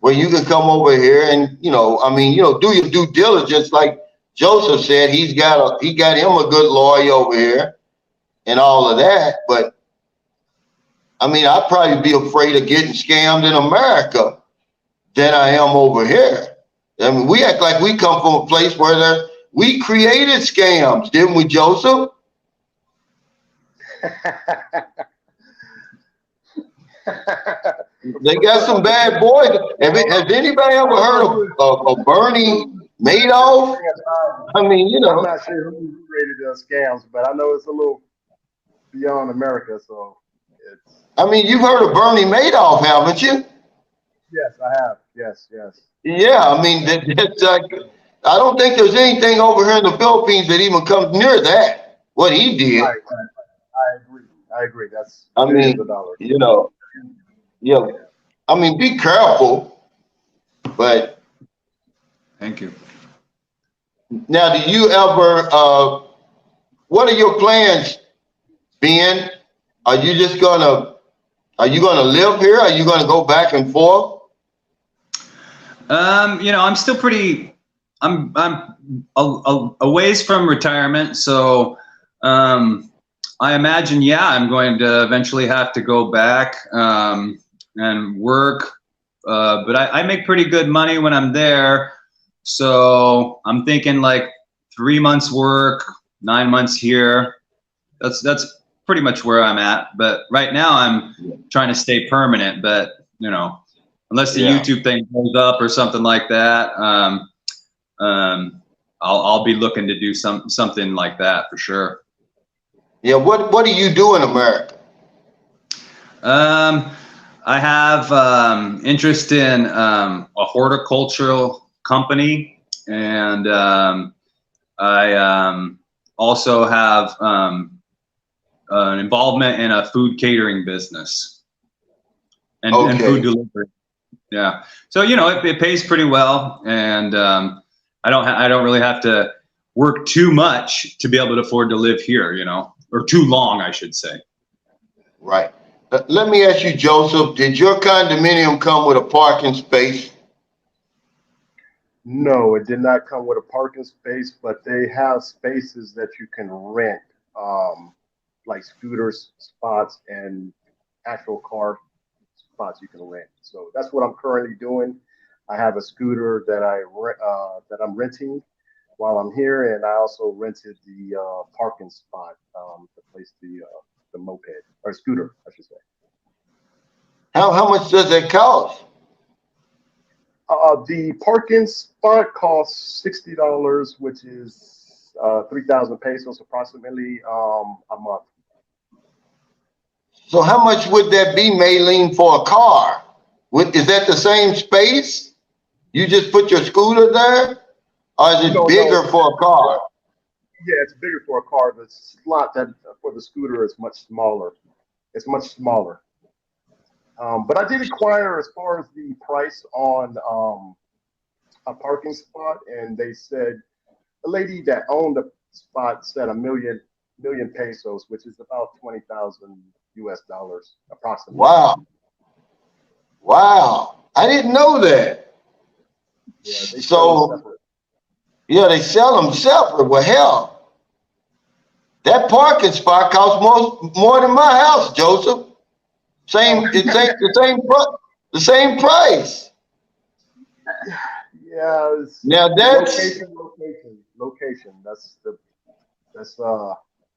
where you can come over here and, I mean, do your due diligence. Like Joseph said, he got him a good lawyer over here and all of that. But I mean, I'd probably be afraid of getting scammed in America than I am over here. I mean, we act like we come from a place where we created scams, didn't we, Joseph? They got some bad boys. Has anybody ever heard of Bernie Madoff? I mean, I'm not sure who rated those scams, but I know it's a little beyond America, so it's. I mean, you've heard of Bernie Madoff, haven't you? Yes, I have. Yes. Yeah, I mean, that's like, I don't think there's anything over here in the Philippines that even comes near that. What he did. I agree. That's I mean, yeah. I mean, be careful. But Thank you. now, do you ever? What are your plans, Ben? Are you gonna live here? Are you gonna go back and forth? I'm still I'm a ways from retirement, so I imagine, yeah, I'm going to eventually have to go back and work. But I make pretty good money when I'm there, so I'm thinking like 3 months work, 9 months here. That's pretty much where I'm at. But right now I'm trying to stay permanent. But unless the YouTube thing goes up or something like that, I'll be looking to do something like that for sure. Yeah. What do you do in America? I have interest in a horticultural company, and I also have an involvement in a food catering business and food delivery. Yeah, so it pays pretty well, and I don't really have to work too much to be able to afford to live here, or too long, I should say. Right. Let me ask you, Joseph, did your condominium come with a parking space? No, it did not come with a parking space, but they have spaces that you can rent, like scooters spots and actual car spots you can rent. So that's what I'm currently doing. I have a scooter that I'm renting while I'm here, and I also rented the parking spot to place the moped or scooter, I should say. How much does that cost? The parking spot costs $60, which is 3,000 pesos approximately a month. So how much would that be, Maylyn, for a car? Is that the same space? You just put your scooter there, or is it bigger for a car? Yeah, it's bigger for a car. The slot for the scooter is much smaller. It's much smaller. But I did inquire as far as the price on a parking spot, and they said the lady that owned the spot said a million pesos, which is about 20,000 US dollars approximately. Wow. I didn't know that. Yeah, they sell them separate. Yeah, they sell them separate. Well, hell, that parking spot costs more than my house, Joseph. The same price. Yeah. Now that's location. That's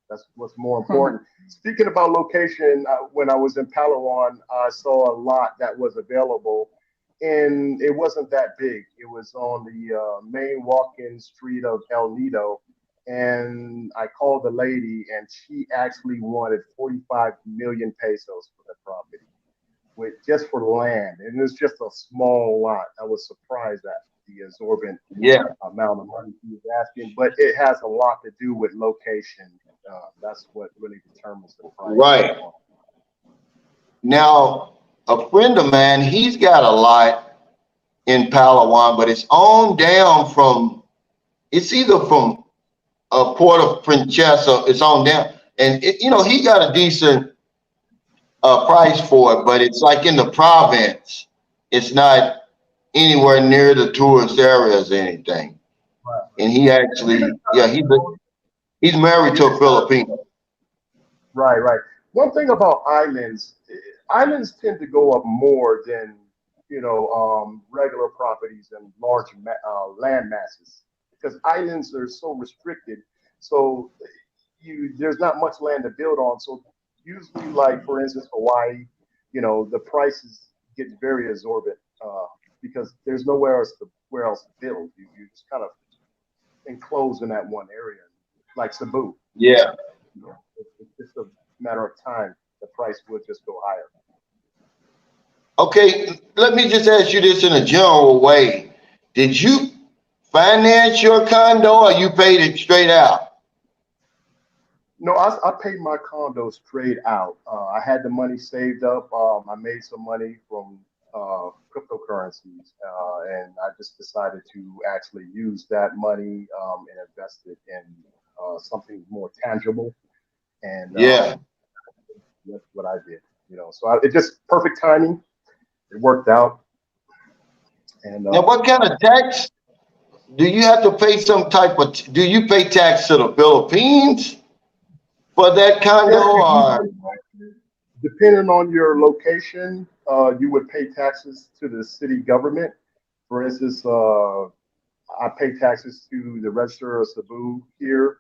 That's what's more important. Speaking about location, when I was in Palawan, I saw a lot that was available, and it wasn't that big. It was on the main walk-in street of El Nido, and I called the lady, and she actually wanted 45 million pesos for the property, with just for land, and it's just a small lot. I was surprised at the exorbitant Yeah. amount of money he was asking, but it has a lot to do with location. That's what really determines the price. Right. Now, a friend of mine, he's got a lot in Palawan, but it's on down from, it's either from Port of Princesa, it's on down. And, you know, he got a decent price for it, but it's like in the province. It's not anywhere near the tourist areas or anything. Right. And he actually, yeah, he's married to a Filipino. Right, right. One thing about islands tend to go up more than regular properties and large land masses, because islands are so restricted. So there's not much land to build on. So usually, like for instance, Hawaii, the prices get very exorbitant because there's nowhere else to build. You just kind of enclosed in that one area, like Cebu. Yeah. It's just a matter of time. The price would just go higher. Okay, let me just ask you this in a general way. Did you finance your condo or you paid it straight out? No, I paid my condo straight out. I had the money saved up. I made some money from cryptocurrencies, and I just decided to actually use that money and invest it in something more tangible. And Yeah. that's what I did. So it just perfect timing. It worked out. And Now, what kind of tax do you have to pay? Do you pay tax to the Philippines for that condo or? depending on your location, you would pay taxes to the city government. For instance, I pay taxes to the Register of Cebu here,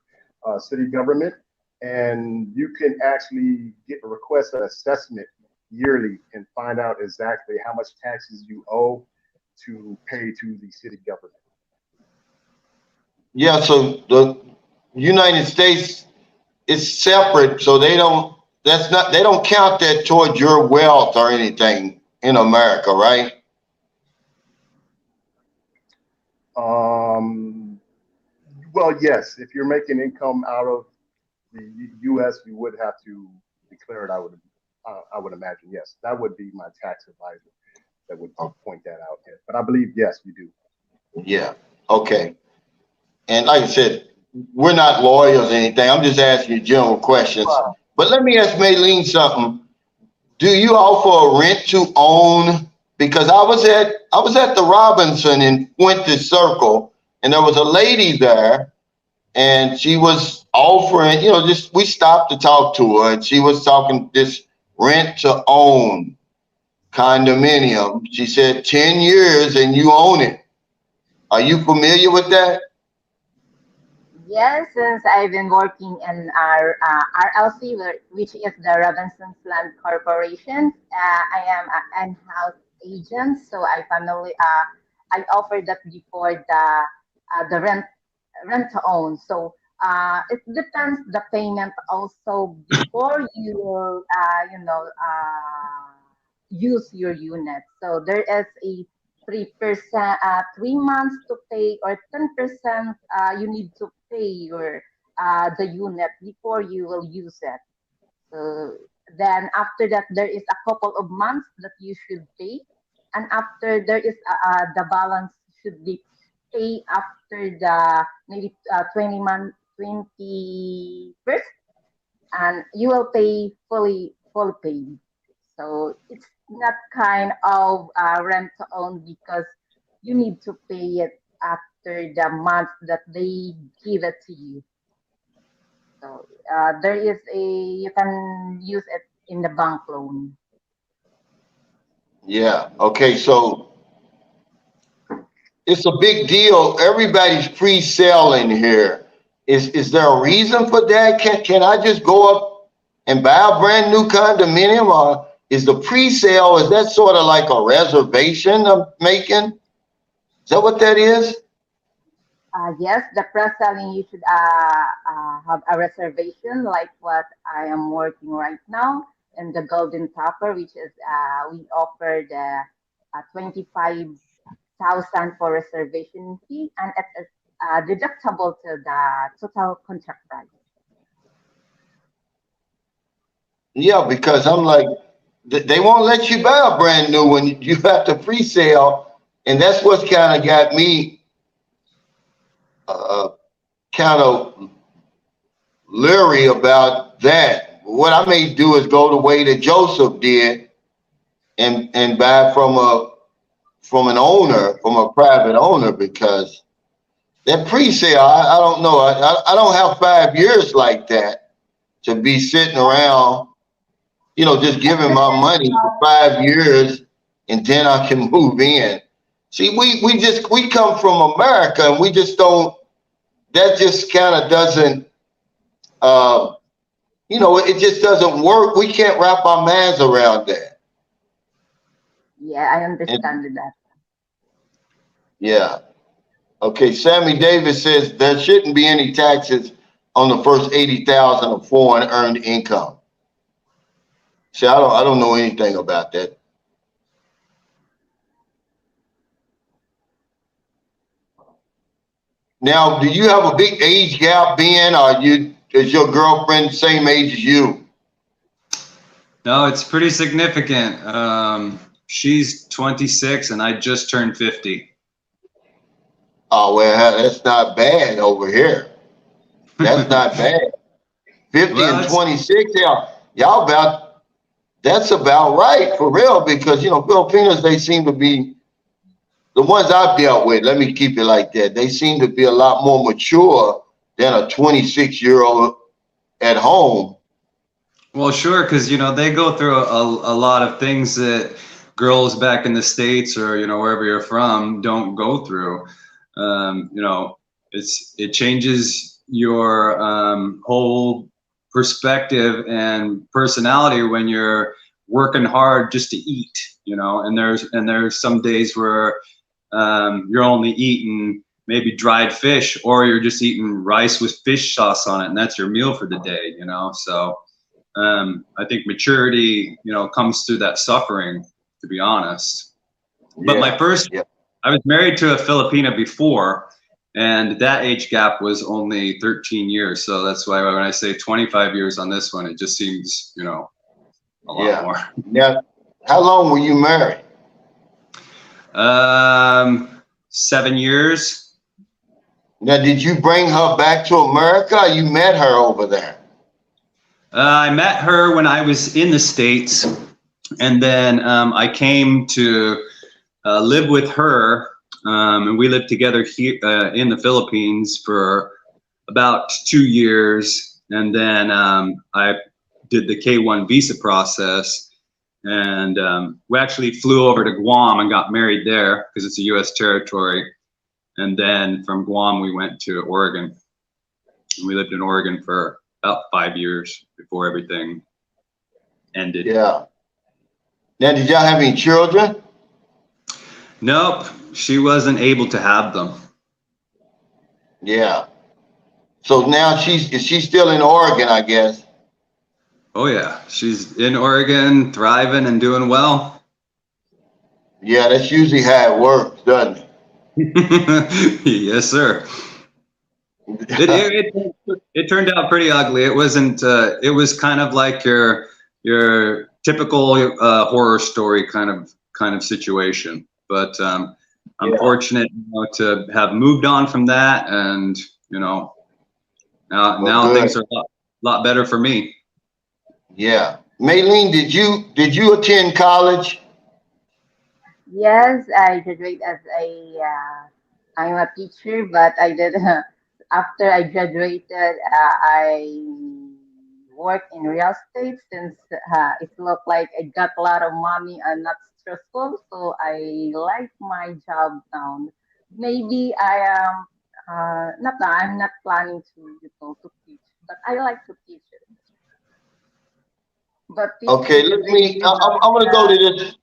city government, and you can actually request an assessment yearly and find out exactly how much taxes you owe to pay to the city government. Yeah, so the United States is separate, so they don't count that towards your wealth or anything in America, right? Well, yes, if you're making income out of the U.S., you would have to declare it. I would imagine, yes, that would be my tax advisor that would point that out. Yeah. But I believe, yes, you do. Yeah. Okay. And like I said, we're not lawyers or anything. I'm just asking you general questions. Wow. But let me ask Maylyn something. Do you offer a rent to own? Because I was at the Robinson in Fuentes Circle, and there was a lady there, and she was offering, we stopped to talk to her, and she was talking this rent to own condominium. She said 10 years and you own it. Are you familiar with that? Yes, since I've been working in our RLC, which is the Robinson's Land Corporation. I am an in-house agent, so I offered that before the rent to own. So it depends the payment also before you use your unit. So there is a 3%, 3 months to pay, or 10% you need to pay your the unit before you will use it. So then after that, there is a couple of months that you should pay, and after there is the balance should be paid after the maybe 21st, and you will pay fully paid. So it's not kind of rent to own because you need to pay it after the month that they give it to you. So there is you can use it in the bank loan. Yeah. Okay. So it's a big deal. Everybody's pre-selling here. Is there a reason for that? Can I just go up and buy a brand new condominium, or is the pre-sale, is that sort of like a reservation I'm making? Is that what that is? Yes, the pre-selling, you should have a reservation like what I am working right now, and the Golden Topper, which is we offer the 25,000 for reservation fee, and it is deductible to the total contract price. Yeah, because I'm like, they won't let you buy a brand new one. You have to pre-sale, and that's what's kind of got me uh, kind of leery about that. What I may do is go the way that Joseph did and buy from an owner, from a private owner, because that pre-sale, I don't know. I don't have 5 years like that to be sitting around, just giving my money for 5 years and then I can move in. See, we come from America and we just don't, that just kind of doesn't, it just doesn't work. We can't wrap our minds around that. Yeah, I And understand that. yeah. Okay. Sammy Davis says there shouldn't be any taxes on the first 80,000 of foreign earned income. See, I don't know anything about that. Now, do you have a big age gap, Ben? Or is your girlfriend the same age as you? No, it's pretty significant. She's 26 and I just turned 50. Oh, well, that's not bad over here. That's not bad. 50 Well, and it's 26, y'all about, that's about right for real, because, Filipinos, they seem to be, the ones I've dealt with, let me keep it like that, they seem to be a lot more mature than a 26-year-old at home. well, sure, because they go through a lot of things that girls back in the States or wherever you're from don't go through. It changes your whole perspective and personality when you're working hard just to eat. And there's some days where you're only eating maybe dried fish, or you're just eating rice with fish sauce on it, and that's your meal for the day. So I think maturity, comes through that suffering, to be honest. But Yeah, yeah. I was married to a Filipina before, and that age gap was only 13 years. So that's why when I say 25 years on this one, it just seems, a lot more. Now, how long were you married? 7 years. Now, did you bring her back to America, or you met her over there? I met her when I was in the States, and then I came to live with her, and we lived together here in the Philippines for about 2 years, and then I did the K-1 visa process, and we actually flew over to Guam and got married there because it's a U.S. territory, and then from Guam we went to Oregon, and we lived in Oregon for about 5 years before everything ended. Yeah. Now, did y'all have any children? Nope, she wasn't able to have them. Yeah. So now is she still in Oregon, I guess? Oh yeah, she's in Oregon, thriving and doing well. Yeah, that's usually how it works, doesn't it? Yes, sir. It turned out pretty ugly. It wasn't. It was kind of like your typical horror story kind of situation. But I'm fortunate to have moved on from that, and now things are a lot better for me. Yeah, Maylyn, did you attend college? Yes, I graduated as I'm a teacher, but I did after I graduated, I worked in real estate since it looked like I got a lot of money and not stressful. So I like my job now. Maybe I am Not that I'm not planning to teach, but I like to teach it. But Okay, let me. I'm going to go to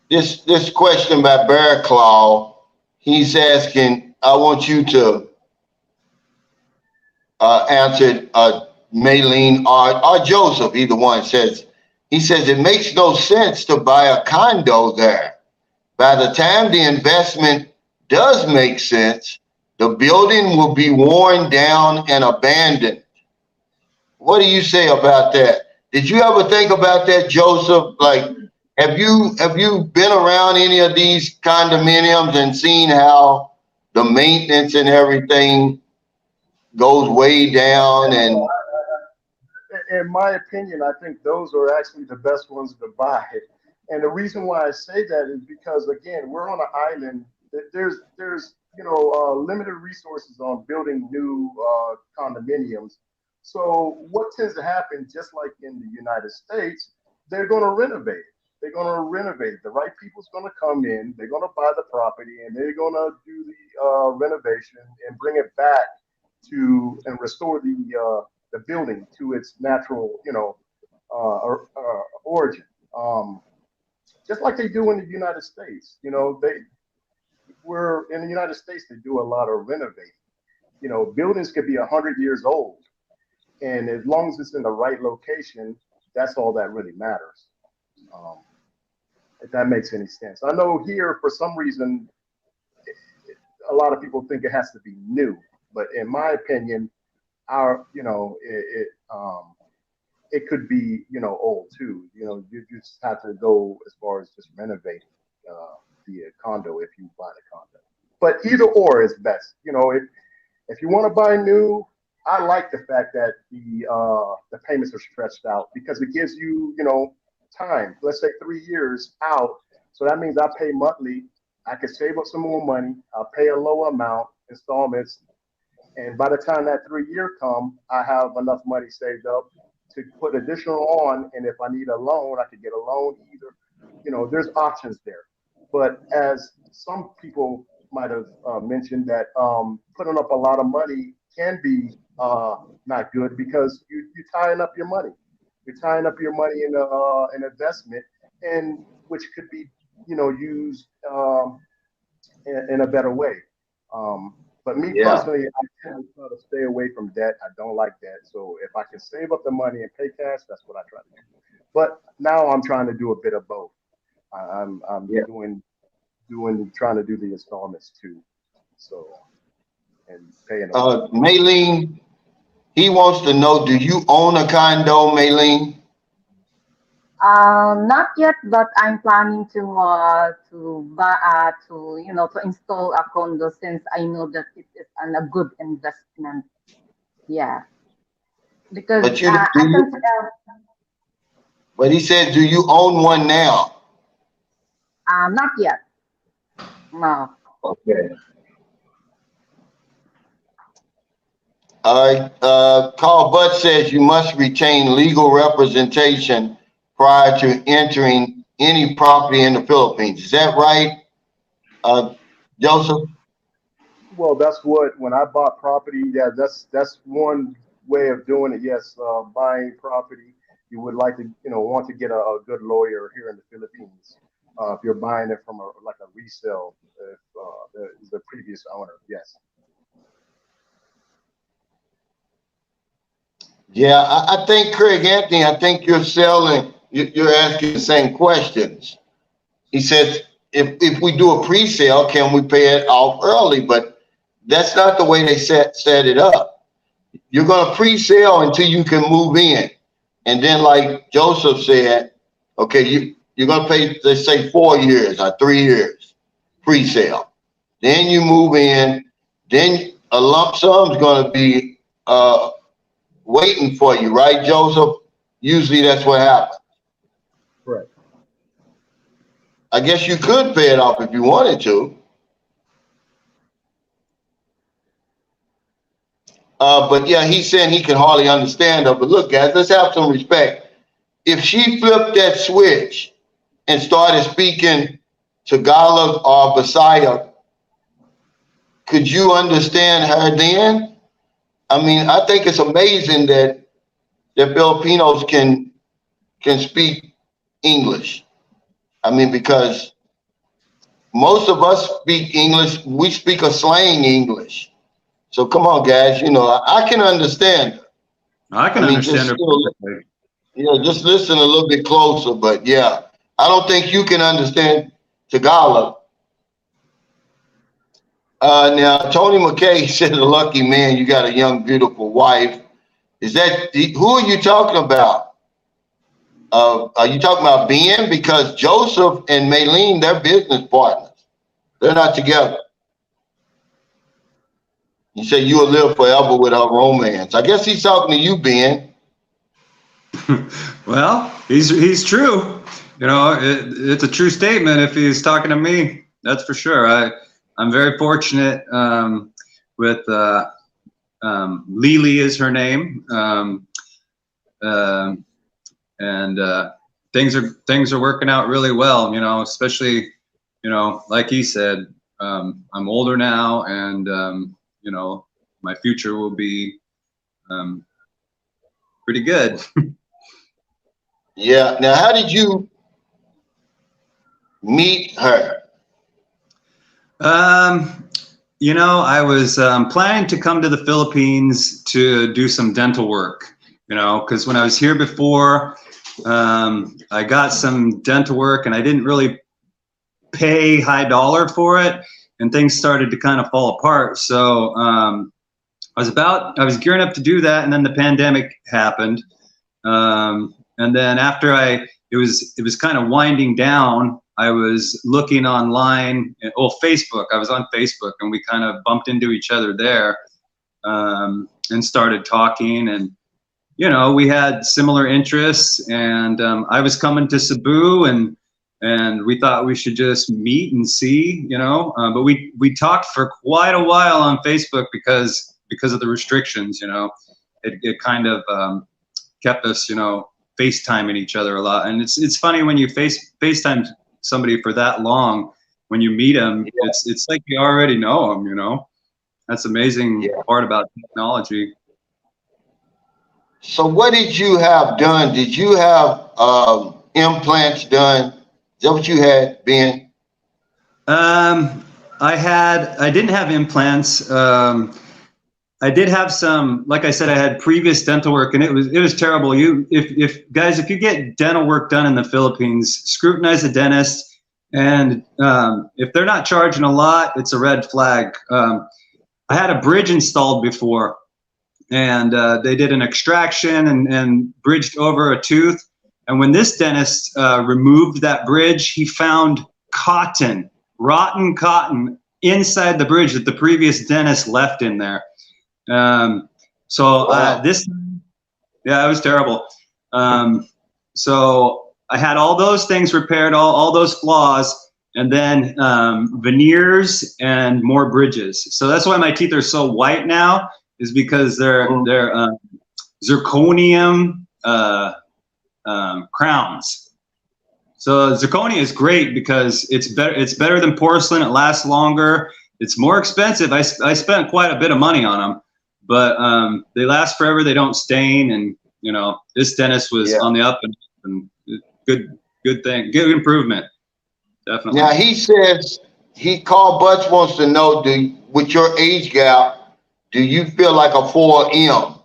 this question by Bear Claw. He's asking. I want you to answer Maylene or Joseph. Either one says. He says it makes no sense to buy a condo there. By the time the investment does make sense, the building will be worn down and abandoned. What do you say about that? Did you ever think about that, Joseph? Like, have you been around any of these condominiums and seen how the maintenance and everything goes way down? And in my opinion, I think those are actually the best ones to buy. And the reason why I say that is because, again, we're on an island. There's limited resources on building new condominiums. So what tends to happen, just like in the United States, they're going to renovate. They're going to renovate. The right people's going to come in. They're going to buy the property, and they're going to do the renovation and bring it back to and restore the building to its natural, origin. Just like they do in the United States. We're in the United States. They do a lot of renovating. Buildings could be 100 years old, and as long as it's in the right location, that's all that really matters. If that makes any sense. I know here, for some reason, a lot of people think it has to be new, but in my opinion, it could be, old too. You just have to go as far as just renovating the condo if you buy the condo. But either or is best. If you want to buy new, I like the fact that the payments are stretched out because it gives you, time. Let's say 3 years out. So that means I pay monthly. I can save up some more money. I'll pay a lower amount, installments. And by the time that 3 year come, I have enough money saved up to put additional on. And if I need a loan, I could get a loan either. There's options there. But as some people might have mentioned that putting up a lot of money can be not good because you're tying up your money. You're tying up your money in an investment, and which could be, used in a better way. But me personally, I tend to try to stay away from debt. I don't like debt. So if I can save up the money and pay cash, that's what I try to do. But now I'm trying to do a bit of both. I'm trying to do the installments too. So and paying. Maylene, he wants to know: do you own a condo, Maylene? Not yet, but I'm planning to buy to install a condo since I know that it is a good investment. Yeah, because But but he said, do you own one now? Not yet. No. Okay. All right. Carl Butt says you must retain legal representation prior to entering any property in the Philippines. Is that right, Joseph? Well, that's what when I bought property. Yeah, that's one way of doing it. Yes, buying property, you would like to, want to get a good lawyer here in the Philippines. If you're buying it from a resale, if the previous owner, yes. Yeah, I think, Craig Anthony, I think you're asking the same questions. He says, if we do a pre-sale, can we pay it off early? But that's not the way they set it up. You're going to pre-sale until you can move in. And then like Joseph said, okay, you're going to pay, let's say 4 years or 3 years pre-sale. Then you move in, then a lump sum is going to be waiting for you, right, Joseph? Usually that's what happens. Right. I guess you could pay it off if you wanted to. But yeah, he's saying he can hardly understand her. But look, guys, let's have some respect. If she flipped that switch and started speaking Tagalog or Bisaya, could you understand her then? I mean, I think it's amazing that Filipinos can speak English. I mean, because most of us speak English, we speak a slang English. So come on, guys, you know, I can understand her. I can understand her perfectly. Yeah, just listen a little bit closer, but yeah, I don't think you can understand Tagalog. Now, Tony McKay said, a lucky man, you got a young, beautiful wife. Is that, who are you talking about? Are you talking about Ben? Because Joseph and Maylyn, they're business partners. They're not together. You say you will live forever with her romance. I guess he's talking to you, Ben. Well, he's true. You know, it's a true statement if he's talking to me. That's for sure. I'm very fortunate with Lily is her name, and things are working out really well. You know, especially, you know, like he said, I'm older now, and you know, my future will be pretty good. Yeah. Now, how did you meet her? You know, I was planning to come to the Philippines to do some dental work, you know, because when I was here before, I got some dental work and I didn't really pay high dollar for it, and things started to kind of fall apart. So I was gearing up to do that, and then the pandemic happened. And then after it was kind of winding down, I was looking online, Facebook. I was on Facebook, and we kind of bumped into each other there, and started talking, and, you know, we had similar interests, and I was coming to Cebu, and we thought we should just meet and see, you know, but we talked for quite a while on Facebook because of the restrictions, you know. It kind of kept us, you know, FaceTiming each other a lot. And it's funny when you FaceTime somebody for that long, when you meet them, yeah, it's like you already know them, you know. That's amazing part about technology. So what did you have done? Did you have implants done? Is that what you had, Ben? I didn't have implants. I did have some, like I said, I had previous dental work, and it was terrible. If you get dental work done in the Philippines, scrutinize the dentist, and if they're not charging a lot, it's a red flag. I had a bridge installed before, and they did an extraction and bridged over a tooth. And when this dentist removed that bridge, he found rotten cotton inside the bridge that the previous dentist left in there. Wow. It was terrible. So I had all those things repaired, all those flaws, and then veneers and more bridges. So that's why my teeth are so white now, is because they're zirconium crowns. So zirconia is great because it's better than porcelain. It lasts longer. It's more expensive. I spent quite a bit of money on them, but they last forever. They don't stain, and, you know, this dentist was on the up and good thing, good improvement, definitely. Now he says Carl Butts wants to know, with your age gap, do you feel like a 4M?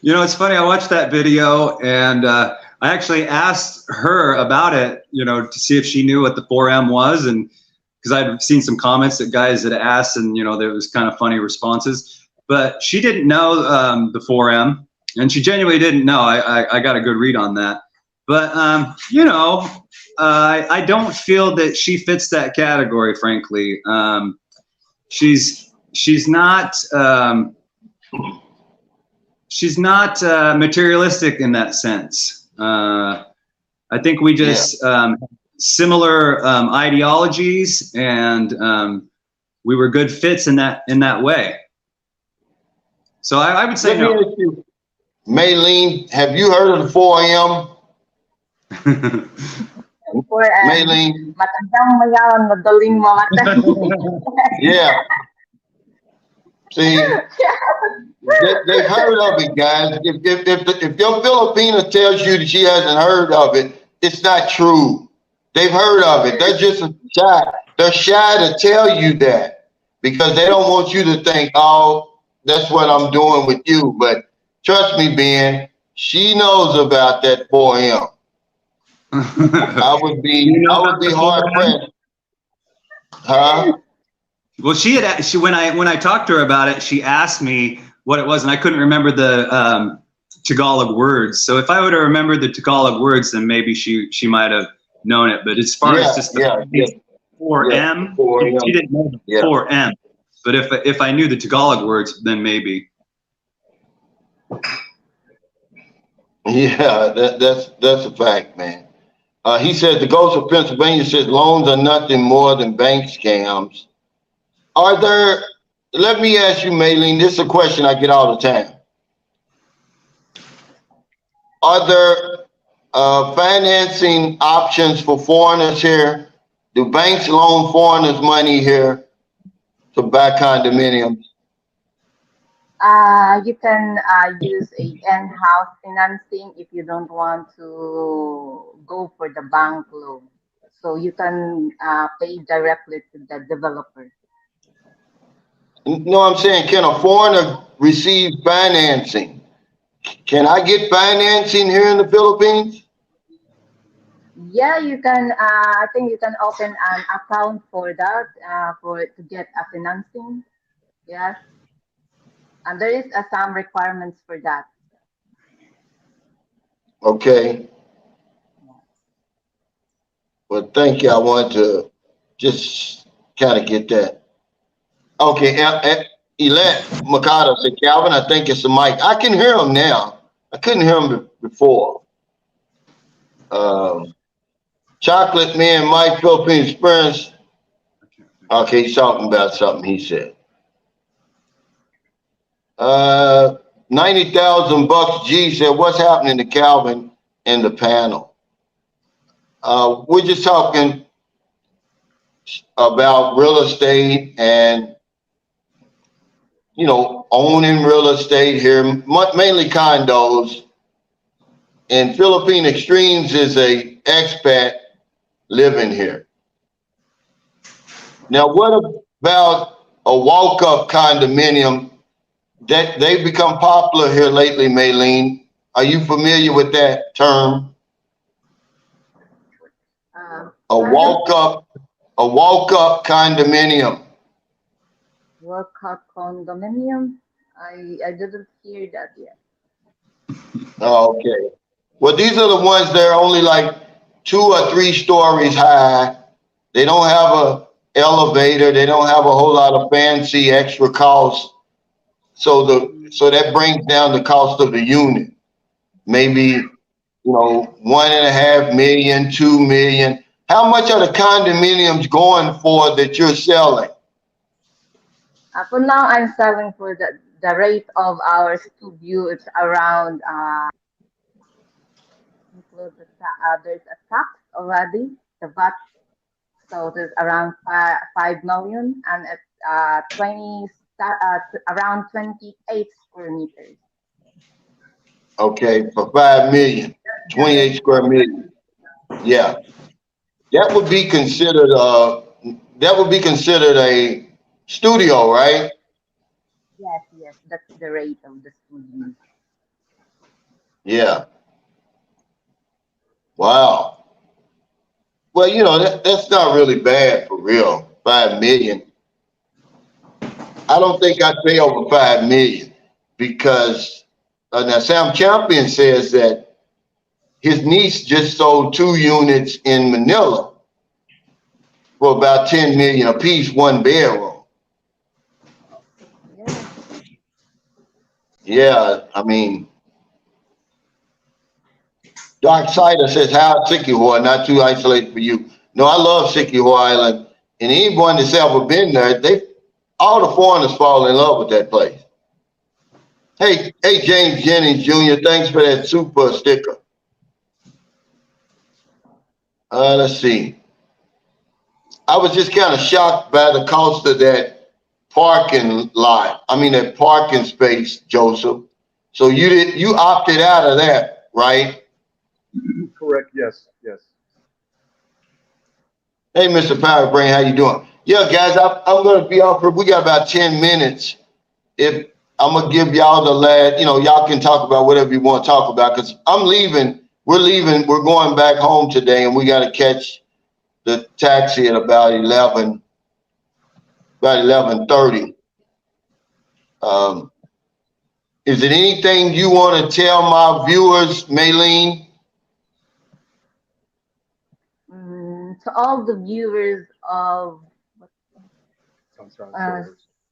You know, it's funny. I watched that video, and I actually asked her about it, you know, to see if she knew what the 4M was, and because I'd seen some comments that guys had asked, and, you know, there was kind of funny responses, but she didn't know the 4M, and she genuinely didn't know. I got a good read on that, but you know, I don't feel that she fits that category, frankly. She's not materialistic in that sense. I think we just similar ideologies, and we were good fits in that way. So I would say no. Maylyn, have you heard of the 4M? for Maylyn. matandang mayaman, madaling mamatay. Yeah. See, they've heard of it, guys. If your Filipina tells you that she hasn't heard of it, it's not true. They've heard of it. They're just shy. They're shy to tell you that because they don't want you to think, oh, that's what I'm doing with you. But trust me, Ben, she knows about that 4M. I would be hard pressed. Huh? Well, when I talked to her about it, she asked me what it was, and I couldn't remember the Tagalog words. So if I would have remembered the Tagalog words, then maybe she might have known it. But as far as just the 4M, 4M. she didn't know the 4M. But if I knew the Tagalog words, then maybe. Yeah, that's a fact, man. He said the Ghost of Pennsylvania says loans are nothing more than bank scams. Are there? Let me ask you, Maylyn. This is a question I get all the time. Are there financing options for foreigners here? Do banks loan foreigners money here to buy condominiums? You can use a in-house financing if you don't want to go for the bank loan. So you can pay directly to the developer. No, I'm saying, can a foreigner receive financing? Can I get financing here in the Philippines? Yeah, you can. I think you can open an account for that, to get a financing. Yes, and there is some requirements for that. Okay. Well, thank you. I wanted to just kind of get that. Okay, Elette Mikado said, Calvin, I think it's the mic. I can hear him now. I couldn't hear him before. Chocolate Man, Mike, Philippines Experience. Okay, he's talking about something he said. 90,000 bucks. G said, what's happening to Calvin and the panel? We're just talking about real estate and, you know, owning real estate here, mainly condos. And Philippine Extremes is a expat living here. Now, what about a walk-up condominium? That they've become popular here lately, Maylyn. Are you familiar with that term? A walk-up condominium. Walk-up condominium? I didn't hear that yet. Oh, okay. Well, these are the ones that are only like 2 or 3 stories high. They don't have a elevator. They don't have a whole lot of fancy extra costs. So that brings down the cost of the unit. Maybe, you know, 1.5 million, 2 million. How much are the condominiums going for that you're selling? For now, I'm selling for the rate of our studio. It's around there's a tax already, the VAT. So there's around 5 million, and it's around 28 square meters. Okay, for 5 million, 28 square meters. Yeah, that would be considered a studio, right? Yes, that's the rate of the studio. Yeah. Wow. Well, you know, that's not really bad for real. 5 million. I don't think I'd pay over 5 million because now Sam Champion says that his niece just sold 2 units in Manila for about 10 million a piece, 1 bedroom. Yeah, I mean, Dark Sider says, how Siquijor, not too isolated for you. No, I love Siquijor Island, and anyone that's ever been there, all the foreigners fall in love with that place. Hey, James Jennings Jr., thanks for that super sticker. Let's see. I was just kind of shocked by the cost of that parking lot. I mean, that parking space, Joseph. So you opted out of that, right? Correct. Yes. Yes. Hey, Mr. Power Brain, how you doing? Yeah, guys, I'm going to be off for, we got about 10 minutes. If I'm going to give y'all the last, y'all can talk about whatever you want to talk about, because I'm leaving. We're leaving. We're going back home today, and we got to catch the taxi at about 11:30. Is there anything you want to tell my viewers, Maylyn? To all the viewers of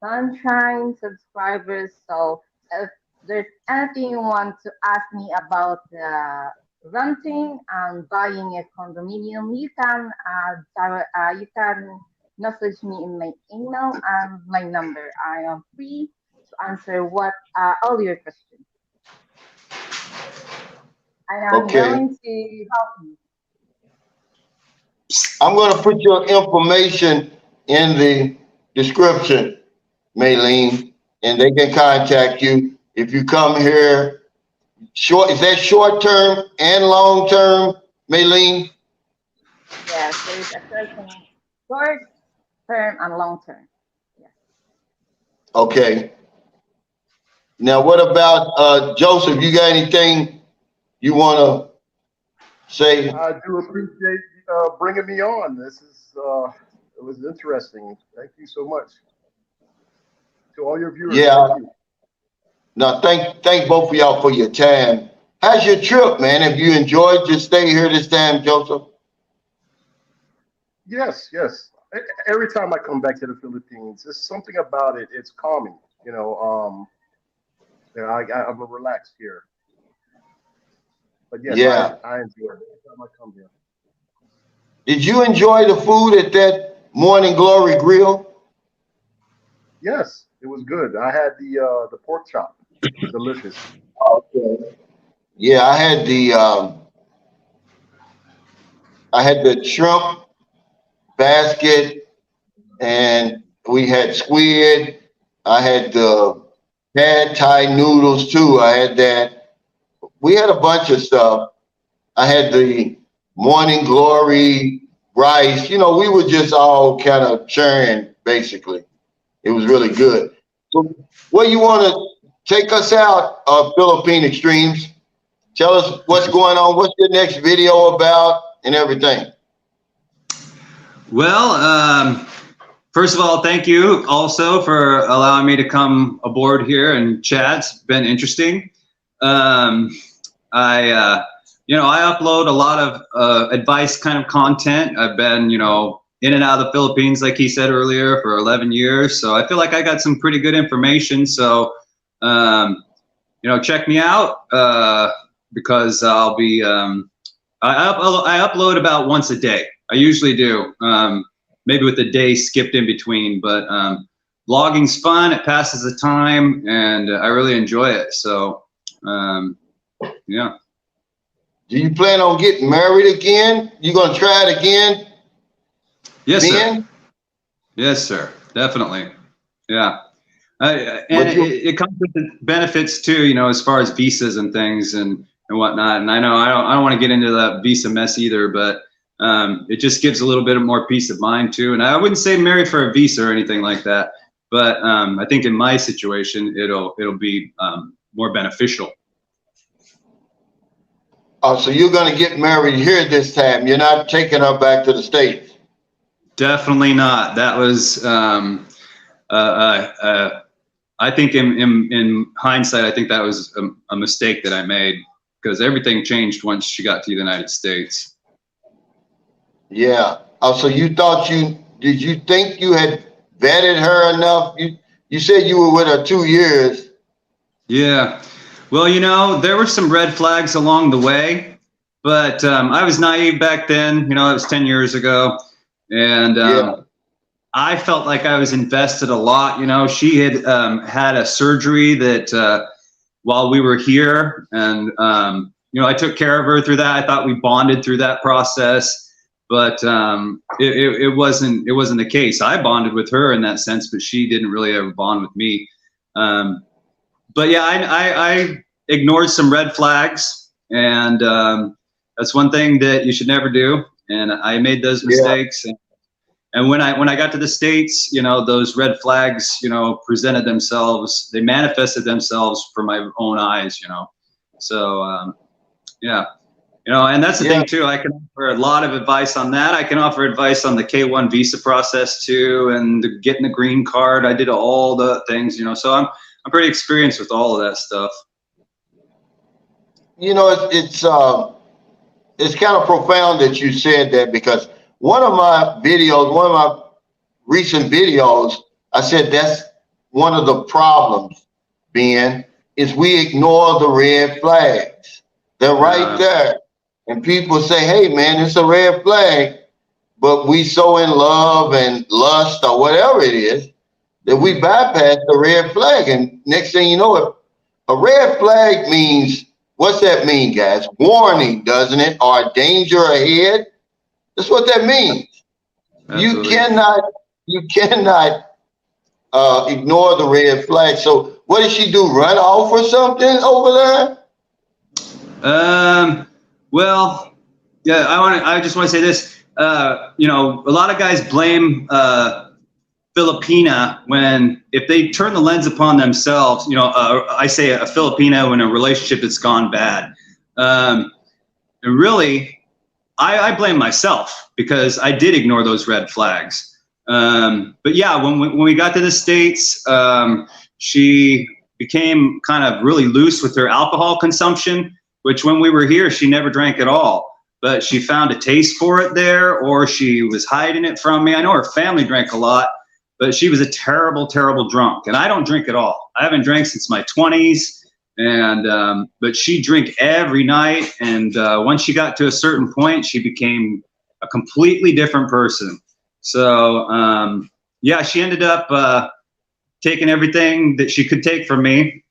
Sunshine subscribers, so if there's anything you want to ask me about renting and buying a condominium, you can message me in my email and my number. I am free to answer all your questions. And I'm going to help you. I'm going to put your information in the description, Maylyn, and they can contact you if you come here. Is that short term and long term, Maylyn? Yes, there is a certain short term and long term. Yes. Okay. Now, what about Joseph? You got anything you want to say? I do appreciate bringing me on. This is it was interesting. Thank you so much to all your viewers. Yeah. No, thank both of y'all for your time. How's your trip, man? Have you enjoyed your stay here this time, Joseph? Yes, yes. Every time I come back to the Philippines, there's something about it. It's calming. I'm relaxed here. But yes, yeah, I enjoy it every time I come here. Did you enjoy the food at that Morning Glory Grill? Yes, it was good. I had the pork chop. It was delicious. Okay. Yeah, I had the shrimp basket, and we had squid. I had the pad thai noodles too. I had that. We had a bunch of stuff. I had the Morning Glory rice. We were just all kind of sharing, basically. It was really good. So, what you want to take us out of Philippine Extremes? Tell us what's going on. What's your next video about and everything? Well, first of all, thank you also for allowing me to come aboard here and chat. It's been interesting. I upload a lot of advice kind of content. I've been, in and out of the Philippines, like he said earlier, for 11 years. So I feel like I got some pretty good information. So, check me out because I'll be, I upload about once a day. I usually do, maybe with a day skipped in between, but vlogging's fun. It passes the time and I really enjoy it. So, yeah. Do you plan on getting married again? You gonna try it again? Yes, sir. Yes, sir. Definitely. Yeah. It comes with the benefits too, as far as visas and things and whatnot. And I know I don't want to get into that visa mess either, but it just gives a little bit of more peace of mind too. And I wouldn't say marry for a visa or anything like that, but I think in my situation, it'll be more beneficial. Oh, so you're going to get married here this time. You're not taking her back to the States. Definitely not. That was, I think in hindsight, I think that was a mistake that I made because everything changed once she got to the United States. Yeah. Oh, so did you think you had vetted her enough? You said you were with her 2 years. Yeah. Well, there were some red flags along the way, but I was naive back then. It was 10 years ago. And I felt like I was invested a lot. She had had a surgery that while we were here. And, I took care of her through that. I thought we bonded through that process. but it wasn't the case. I bonded with her in that sense, but she didn't really ever bond with me. But yeah, I ignored some red flags, and that's one thing that you should never do. And I made those mistakes. And when I got to the States, you know, those red flags, you know, presented themselves. They manifested themselves for my own eyes, you know. So yeah, you know, and that's the thing too. I can offer a lot of advice on that. I can offer advice on the K-1 visa process too, and getting the green card. I did all the things, you know. So I'm pretty experienced with all of that stuff. You know, it's kind of profound that you said that, because one of my recent videos, I said that's one of the problems, Ben, is we ignore the red flags. They're right there. And people say, hey, man, it's a red flag. But we so in love and lust or whatever it is that we bypass the red flag. And next thing you know, a red flag means, what's that mean, guys? Warning, doesn't it? Or danger ahead. That's what that means. Absolutely. You cannot ignore the red flag. So what did she do? Run off or something over there? Well, yeah, I just want to say this. You know, a lot of guys blame Filipina if they turn the lens upon themselves. You know, I say a Filipina in a relationship that's gone bad. And really, I blame myself, because I did ignore those red flags. But yeah, when we got to the States, she became kind of really loose with her alcohol consumption, which when we were here, she never drank at all. But she found a taste for it there, or she was hiding it from me. I know her family drank a lot, but she was a terrible, terrible drunk. And I don't drink at all. I haven't drank since my 20s. And but she drank every night, and once she got to a certain point, she became a completely different person. So yeah, she ended up taking everything that she could take from me,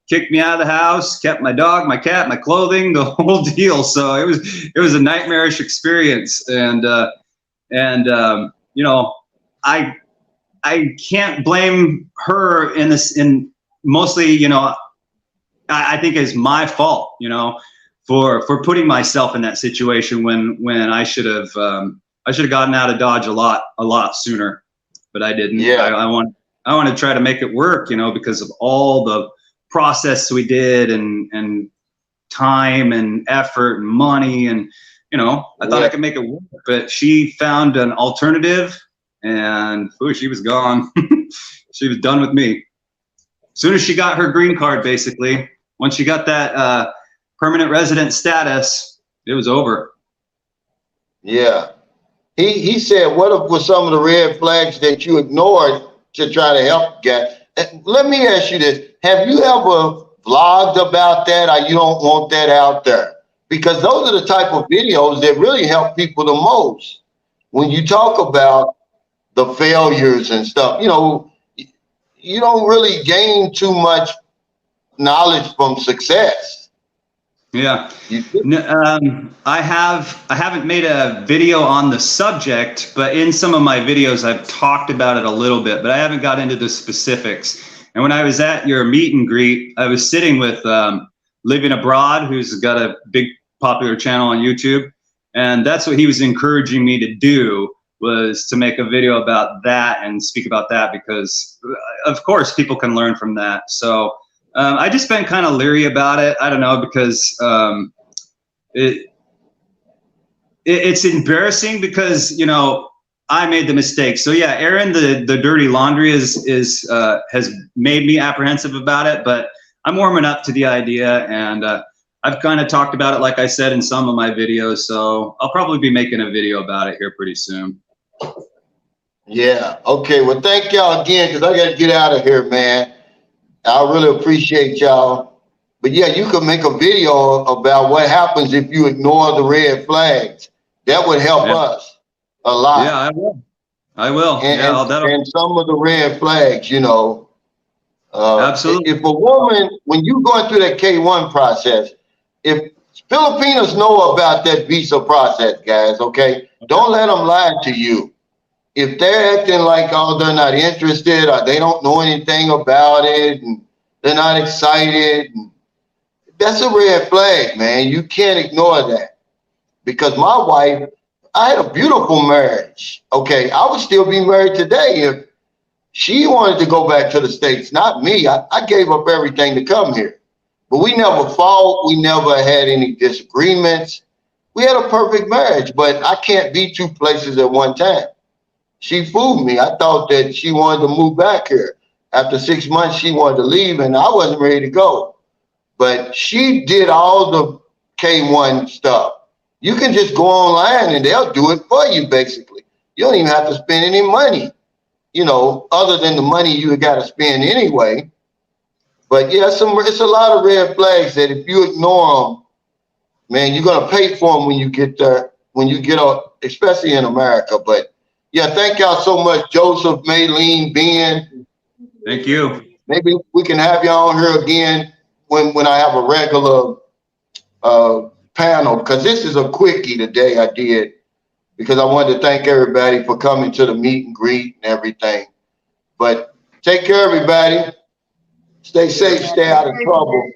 kicked me out of the house, kept my dog, my cat, my clothing, the whole deal. So it was a nightmarish experience. And you know, I can't blame her in mostly, you know, I think it's my fault, you know, for putting myself in that situation when I should have gotten out of Dodge a lot sooner, but I didn't. Yeah. I want to try to make it work, you know, because of all the process we did and time and effort and money, and you know, I thought I could make it work, but she found an alternative, and she was gone. She was done with me. As soon as she got her green card, basically, once she got that permanent resident status, it was over. Yeah. He said, what were some of the red flags that you ignored to try to help guys? Let me ask you this. Have you ever vlogged about that, or you don't want that out there? Because those are the type of videos that really help people the most. When you talk about the failures and stuff, you know, you don't really gain too much knowledge from success. Yeah. I haven't made a video on the subject, but in some of my videos, I've talked about it a little bit, but I haven't got into the specifics. And when I was at your meet and greet, I was sitting with Living Abroad, who's got a big popular channel on YouTube. And that's what he was encouraging me to do, was to make a video about that and speak about that, because of course people can learn from that. So I just been kind of leery about it. I don't know, because it's embarrassing, because you know, I made the mistake. So yeah, airing the dirty laundry has made me apprehensive about it, but I'm warming up to the idea, and I've kind of talked about it, like I said, in some of my videos. So I'll probably be making a video about it here pretty soon. Yeah. Okay. Well, thank y'all again, because I got to get out of here, man. I really appreciate y'all. But yeah, you could make a video about what happens if you ignore the red flags. That would help us a lot. Yeah, I will. And, yeah, and some of the red flags, you know. Absolutely. If a woman, when you're going through that K-1 process, if Filipinos know about that visa process, guys, okay? Don't let them lie to you. If they're acting like, oh, they're not interested or they don't know anything about it and they're not excited, that's a red flag, man. You can't ignore that. Because my wife, I had a beautiful marriage, okay? I would still be married today if she wanted to go back to the States, not me. I gave up everything to come here. But we never fought. We never had any disagreements. We had a perfect marriage, but I can't be two places at one time. She fooled me. I thought that she wanted to move back here. After 6 months, she wanted to leave, and I wasn't ready to go. But she did all the K1 stuff. You can just go online, and they'll do it for you, basically. You don't even have to spend any money, you know, other than the money you got to spend anyway. But yeah, it's a lot of red flags that if you ignore them, man, you're gonna pay for them when you get there, when you get out, especially in America. But yeah, thank y'all so much, Joseph, Maylyn, Ben. Thank you. Maybe we can have y'all on here again when I have a regular panel, because this is a quickie today I did, because I wanted to thank everybody for coming to the meet and greet and everything. But take care, everybody. Stay safe, stay out of trouble.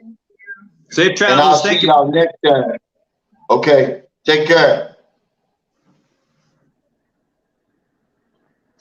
Safe And I'll travels. see Thank you. y'all next time. Okay, take care.